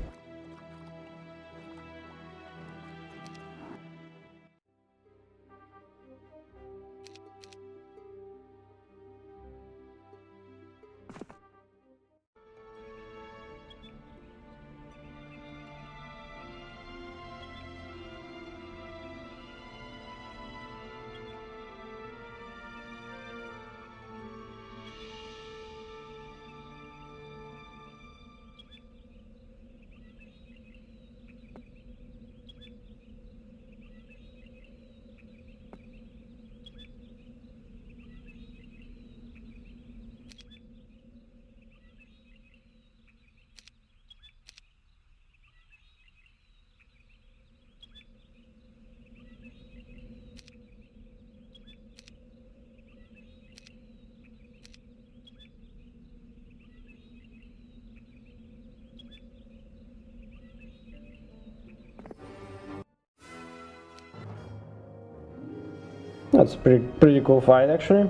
That's a pretty cool fight, actually.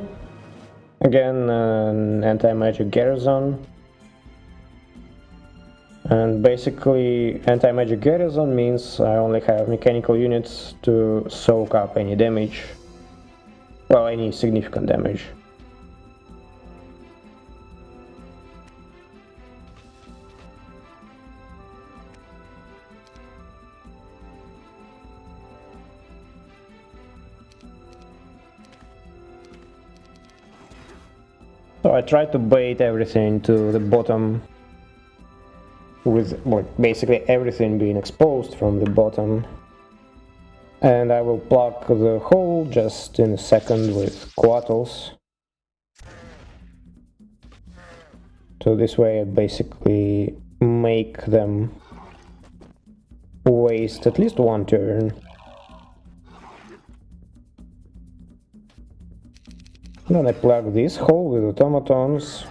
Again, an anti-magic garrison. And basically, anti-magic garrison means I only have mechanical units to soak up any damage. Well, any significant damage. So I tried to bait everything to the bottom with basically everything being exposed from the bottom. And I will plug the hole just in a second with coatls. So this way I basically make them waste at least one turn. Then I plug this hole with automatons.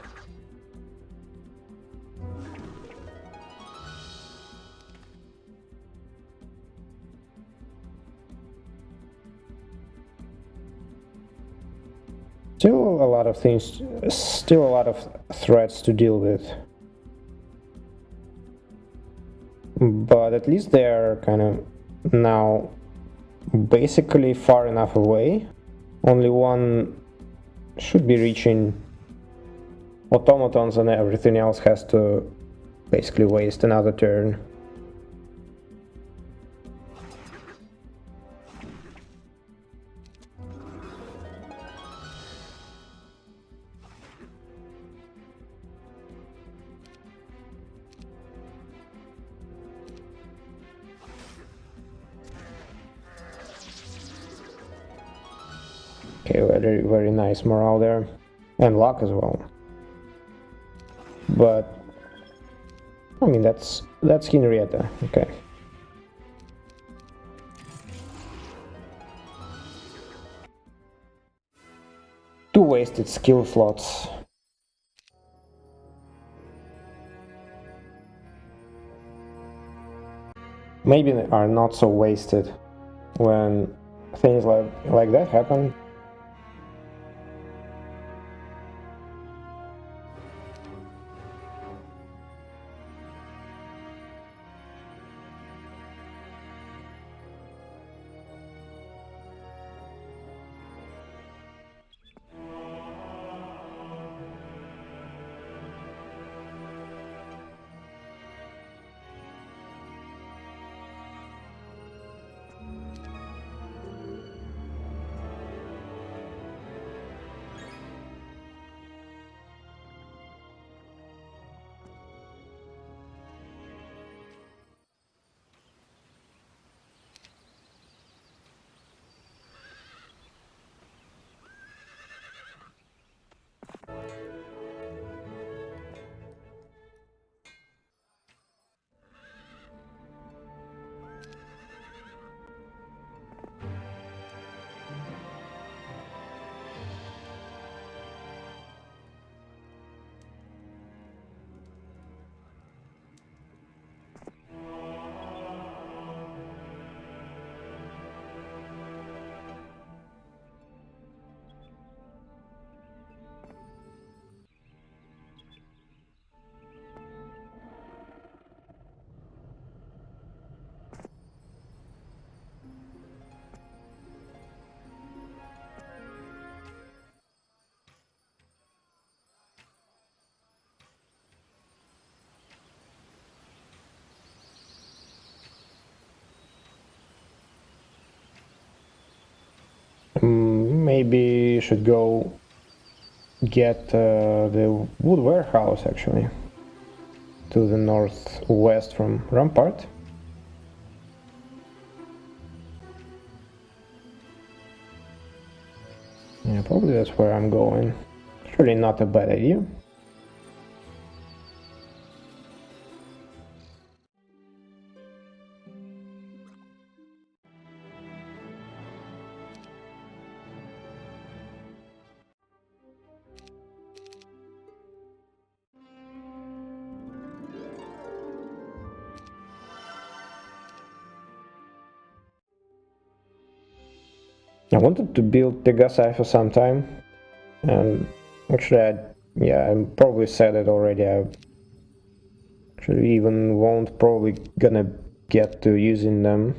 Still a lot of things, still a lot of threats to deal with. But at least they're kind of now basically far enough away. Only one should be reaching automatons and everything else has to basically waste another turn. Okay, very, very nice morale there. And luck as well. But I mean that's Henrietta, okay. Two wasted skill slots. Maybe they are not so wasted when things like that happen. Maybe you should go get the wood warehouse actually to the northwest from Rampart. Yeah, probably that's where I'm going. It's really not a bad idea. I wanted to build Pegasai for some time, and actually I probably said it already, I actually even won't probably gonna get to using them.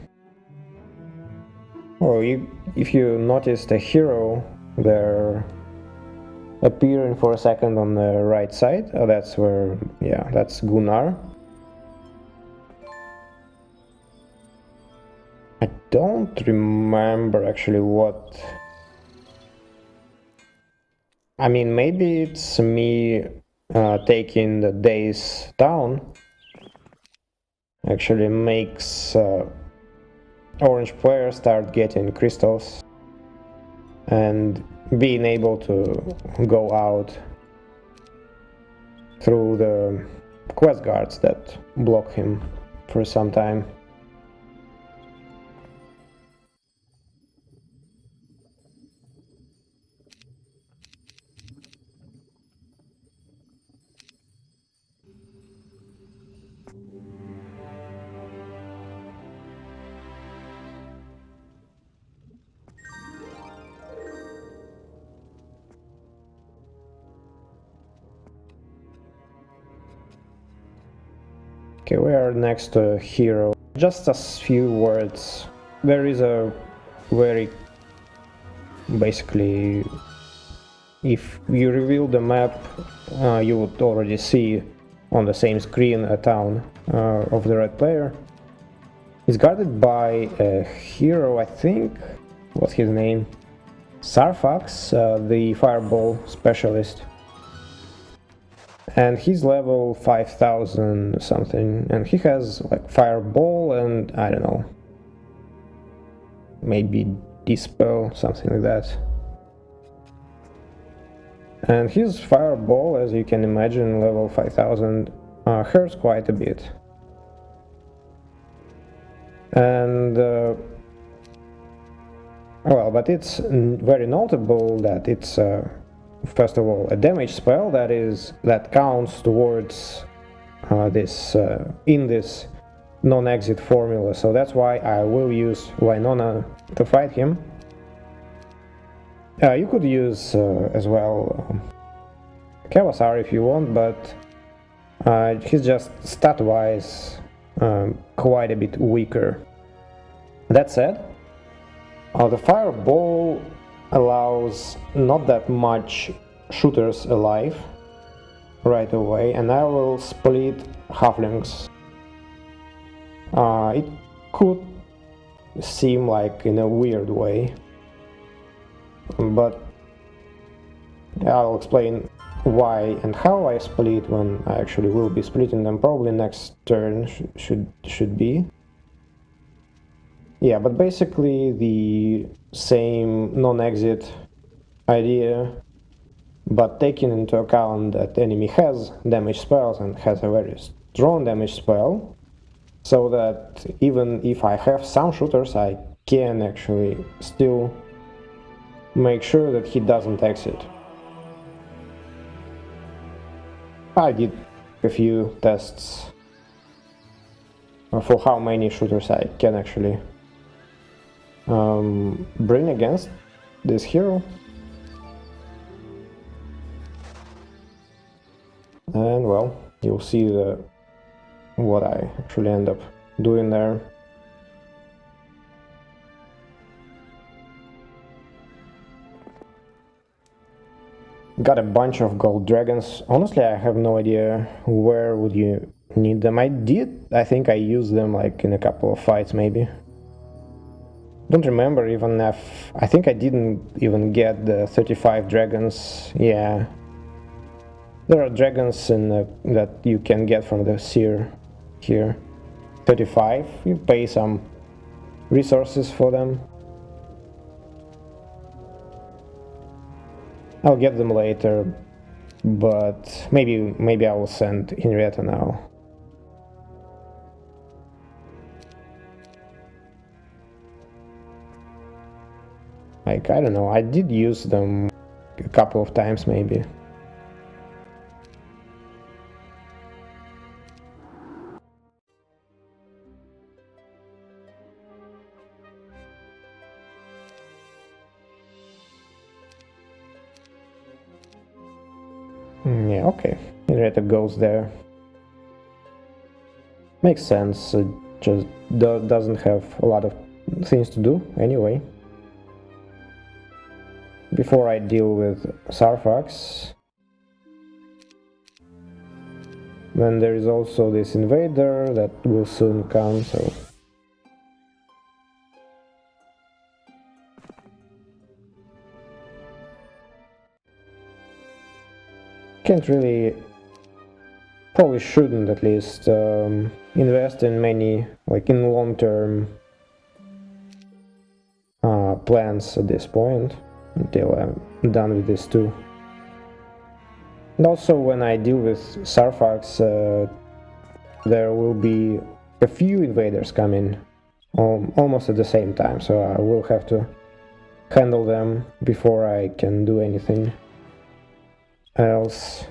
Oh, if you noticed a hero there appearing for a second on the right side, that's where, yeah, that's Gunnar. I don't remember actually what I mean, maybe it's me taking the Dace down actually makes orange players start getting crystals and being able to go out through the quest guards that block him for some time. Okay, we are next to a hero. Just a few words. There is a very... basically, if you reveal the map, you would already see on the same screen a town of the red player. It's guarded by a hero, I think. What's his name? Xarfax, the fireball specialist. And he's level 5000 something, and he has like fireball and I don't know, maybe dispel, something like that. And his fireball, as you can imagine, level 5000 hurts quite a bit. And well, but it's very notable that it's first of all a damage spell that counts towards this in this non-exit formula, so that's why I will use Wynona to fight him. You could use as well Khevasar if you want, but he's just stat-wise quite a bit weaker. That said, the fireball allows not that much shooters alive right away, and I will split halflings. It could seem like in a weird way, but I'll explain why and how I split when I actually will be splitting them. Probably next turn should be. Yeah, but basically the same non-exit idea, but taking into account that the enemy has damage spells and has a very strong damage spell, so that even if I have some shooters, I can actually still make sure that he doesn't exit. I did a few tests for how many shooters I can actually bring against this hero. And well, you'll see what I actually end up doing there. Got a bunch of gold dragons. Honestly, I have no idea where would you need them. I think I used them like in a couple of fights maybe. Don't remember even if... I think I didn't even get the 35 dragons. Yeah. There are dragons that you can get from the seer here. 35. You pay some resources for them. I'll get them later, but maybe I will send Henrietta now. Like, I don't know, I did use them a couple of times maybe. Yeah, okay. Henrietta goes there. Makes sense, it just doesn't have a lot of things to do anyway. Before I deal with Xarfax. Then there is also this invader that will soon come, so... can't really, probably shouldn't at least, invest in many, like in long-term plans at this point, until I'm done with this too. And also when I deal with Xarfax, there will be a few invaders coming almost at the same time, so I will have to handle them before I can do anything else.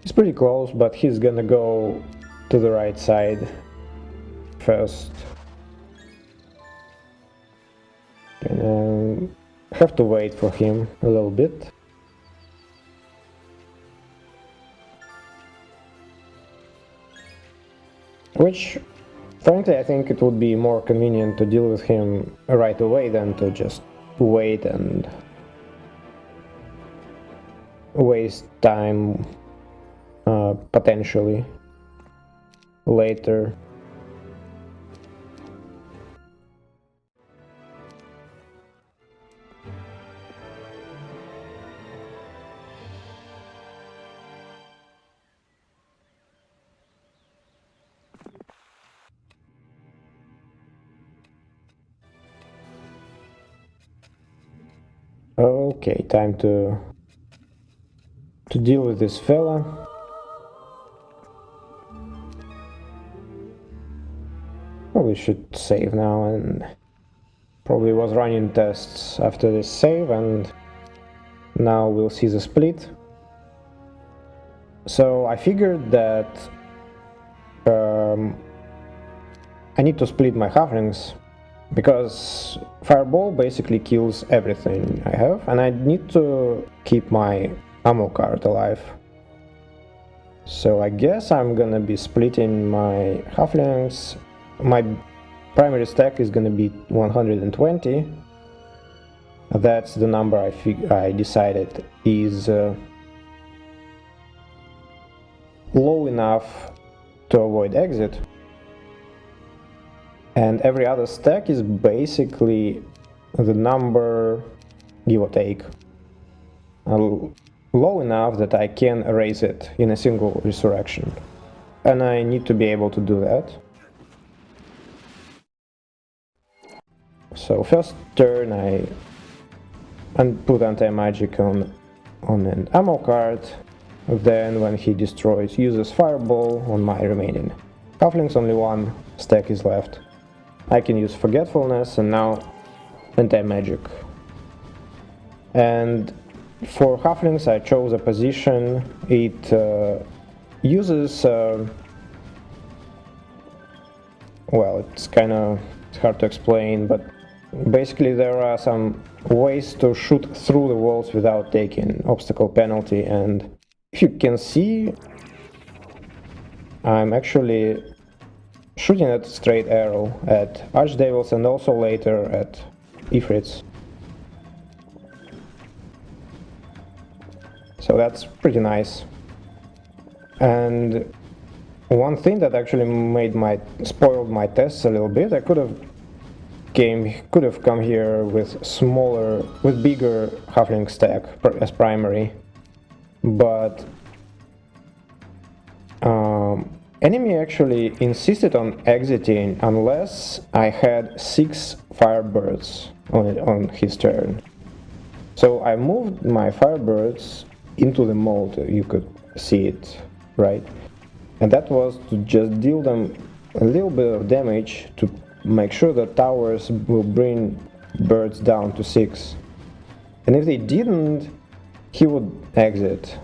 He's pretty close, but he's gonna go to the right side first. Gonna have to wait for him a little bit. Which, frankly, I think it would be more convenient to deal with him right away than to just wait and waste time potentially later. Okay, time to deal with this fella. Probably should save now, and probably was running tests after this save, and now we'll see the split. So I figured that I need to split my halflings, because Fireball basically kills everything I have, and I need to keep my ammo card alive. So I guess I'm gonna be splitting my halflings. My primary stack is gonna be 120. That's the number I decided is low enough to avoid exit. And every other stack is basically the number, give or take, low enough that I can erase it in a single resurrection. And I need to be able to do that. So first turn I put anti-magic on an ammo card, then when he destroys, uses Fireball on my remaining halflings. Only one stack is left. I can use Forgetfulness, and now anti-magic. And for halflings I chose a position. It uses well, it's hard to explain, but basically there are some ways to shoot through the walls without taking obstacle penalty, and if you can see, I'm actually shooting a straight arrow at archdevils and also later at ifrits. So that's pretty nice. And one thing that actually spoiled my tests a little bit, I could have come here with bigger halfling stack as primary, but enemy actually insisted on exiting unless I had 6 firebirds on his turn. So I moved my firebirds into the moat, you could see it, right? And that was to just deal them a little bit of damage to make sure that towers will bring birds down to 6. And if they didn't, he would exit.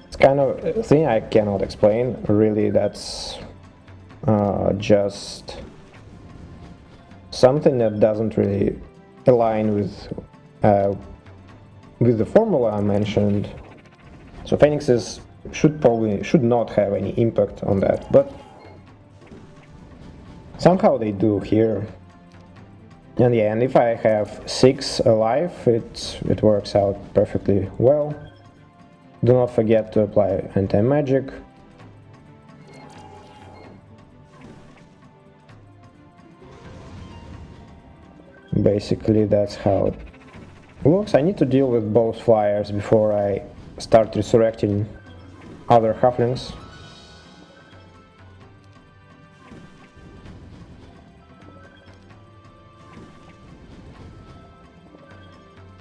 It's kind of a thing I cannot explain, really. That's just something that doesn't really align with the formula I mentioned. So phoenixes should not have any impact on that, but somehow they do here. And yeah, and if I have 6 alive, it works out perfectly well. Do not forget to apply anti-magic. Basically that's how it looks. I need to deal with both flyers before I start resurrecting other halflings.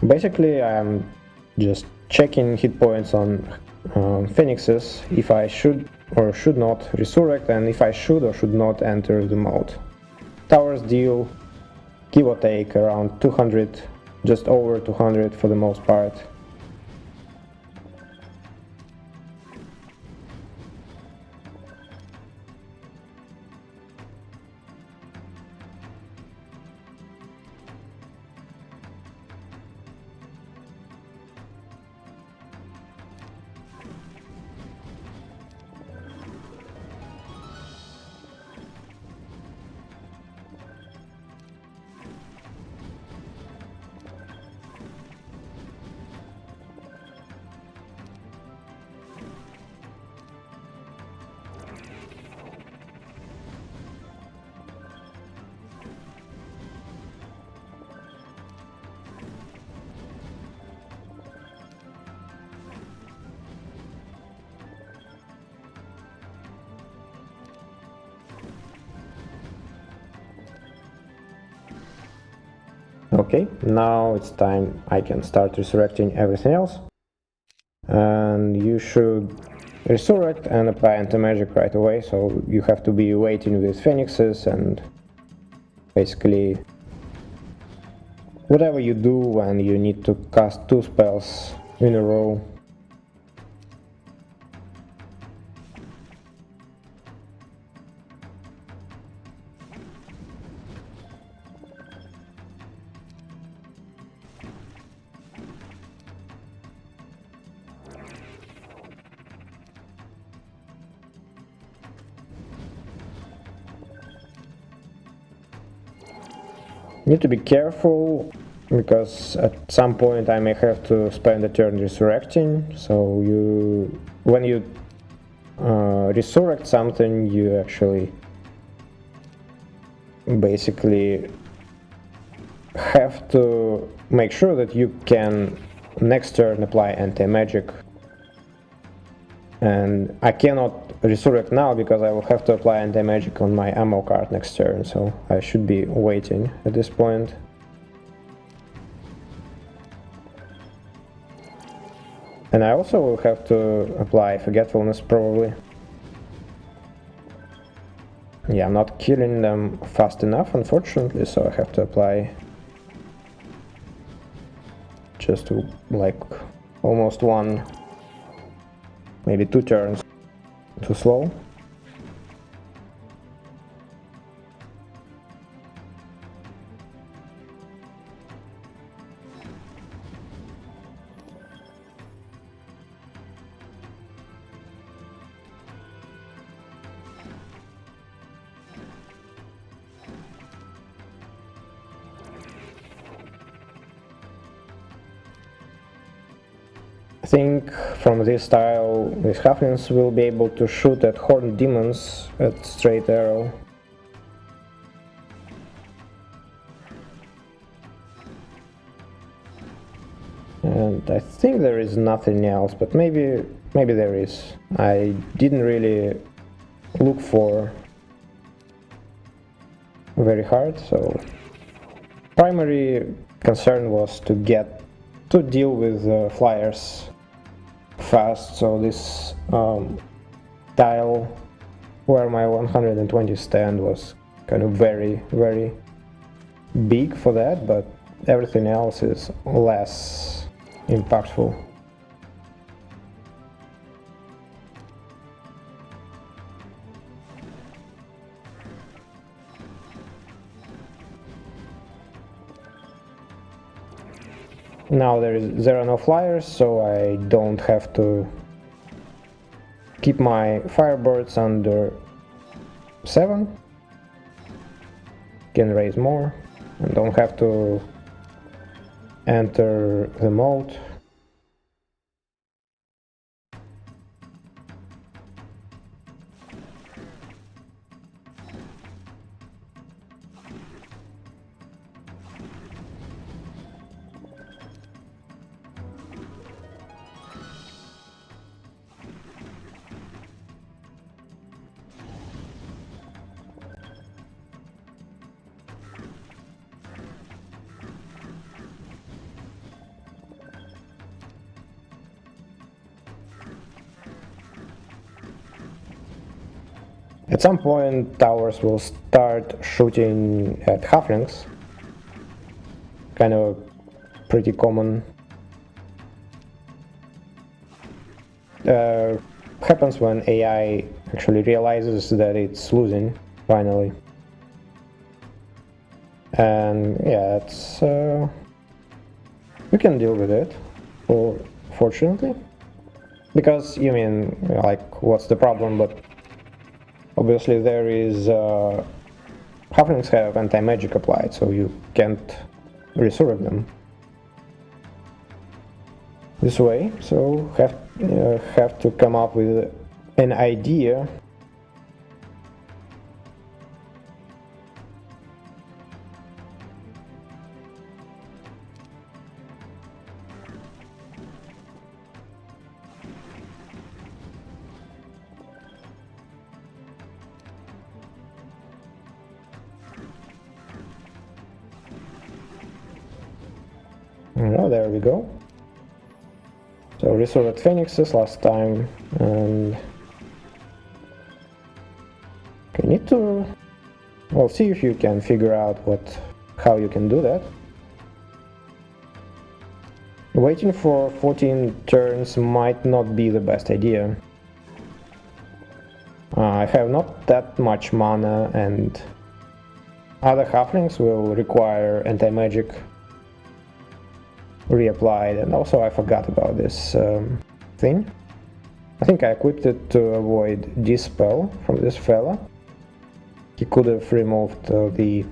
Basically I'm just checking hit points on phoenixes, if I should or should not resurrect, and if I should or should not enter the moat. Towers deal, give or take, around 200, just over 200 for the most part. Okay, now it's time I can start resurrecting everything else. And you should resurrect and apply anti-magic right away, so you have to be waiting with phoenixes and basically whatever you do when you need to cast 2 spells in a row. Need to be careful, because at some point I may have to spend a turn resurrecting, so when you resurrect something, you actually basically have to make sure that you can next turn apply anti-magic. And I cannot resurrect now because I will have to apply anti-magic on my ammo card next turn, so I should be waiting at this point. And I also will have to apply forgetfulness probably. Yeah, I'm not killing them fast enough, unfortunately, so I have to apply just to like almost 1, maybe 2 turns too slow. I think from this style, these halflings will be able to shoot at horned demons at straight arrow. And I think there is nothing else, but maybe there is. I didn't really look for very hard, so primary concern was to deal with flyers fast, so this tile where my 120 stand was kind of very big for that, but everything else is less impactful. Now there are no flyers, so I don't have to keep my firebirds under 7. Can raise more and don't have to enter the moat. At some point, towers will start shooting at halflings. Kind of pretty common. Happens when AI actually realizes that it's losing, finally. And yeah, it's we can deal with it, fortunately. Because, you mean, like, what's the problem? But obviously there is halflings have anti-magic applied, so you can't resurrect them this way, so have to come up with an idea. Oh, there we go. So resurrect phoenixes last time, and you need to, well, see if you can figure out how you can do that. Waiting for 14 turns might not be the best idea. I have not that much mana, and other halflings will require anti-magic reapplied, and also I forgot about this thing. I think I equipped it to avoid dispel from this fella. He could have removed the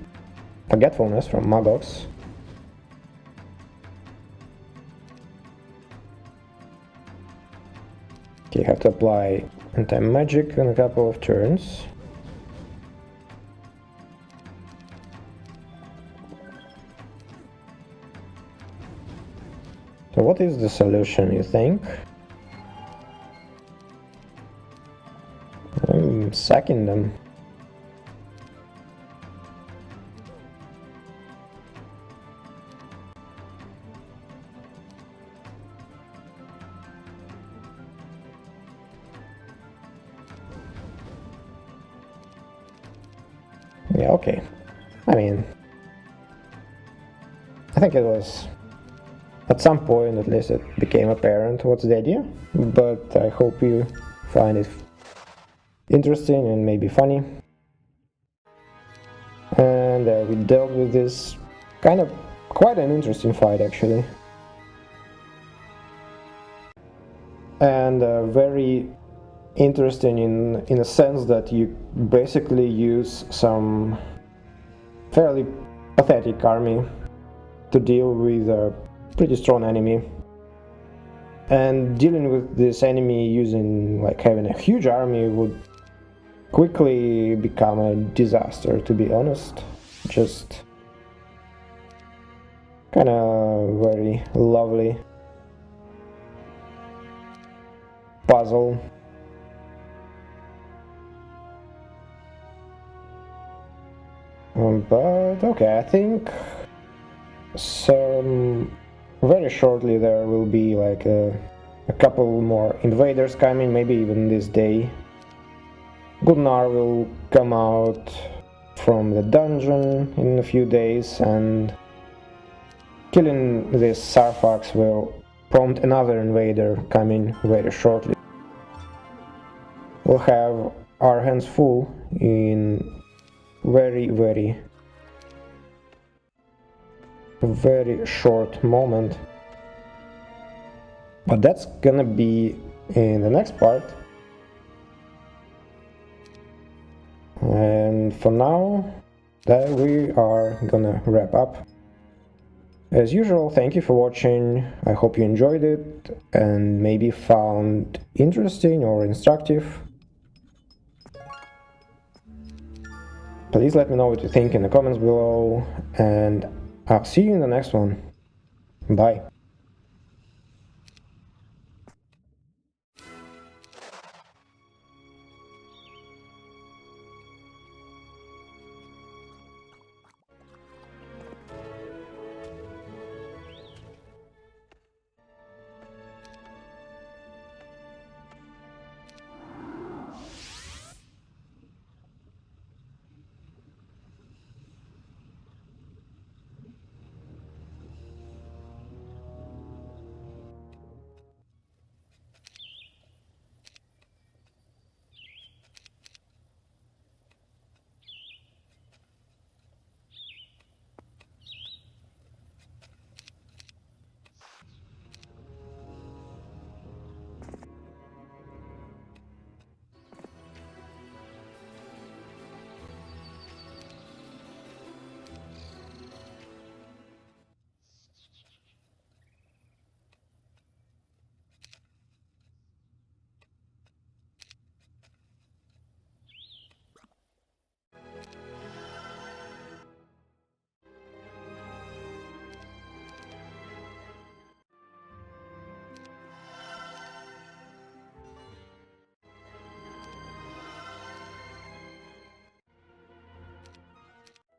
forgetfulness from Magox. Okay, have to apply anti-magic in a couple of turns. So what is the solution, you think? I'm sacking them. Yeah, okay. I mean, I think it was, at some point at least, it became apparent what's the idea, but I hope you find it interesting and maybe funny. And we dealt with this kind of quite an interesting fight, actually. And very interesting in a sense that you basically use some fairly pathetic army to deal with a pretty strong enemy. And dealing with this enemy using, like, having a huge army would quickly become a disaster, to be honest. Just kinda very lovely puzzle. But okay, I think very shortly there will be like a couple more invaders coming, maybe even this day. Gunnar will come out from the dungeon in a few days, and killing this Xarfax will prompt another invader coming very shortly. We'll have our hands full in very short moment. But that's gonna be in the next part. And for now, that we are gonna wrap up. As usual, thank you for watching. I hope you enjoyed it and maybe found interesting or instructive. Please let me know what you think in the comments below, and I'll see you in the next one. Bye.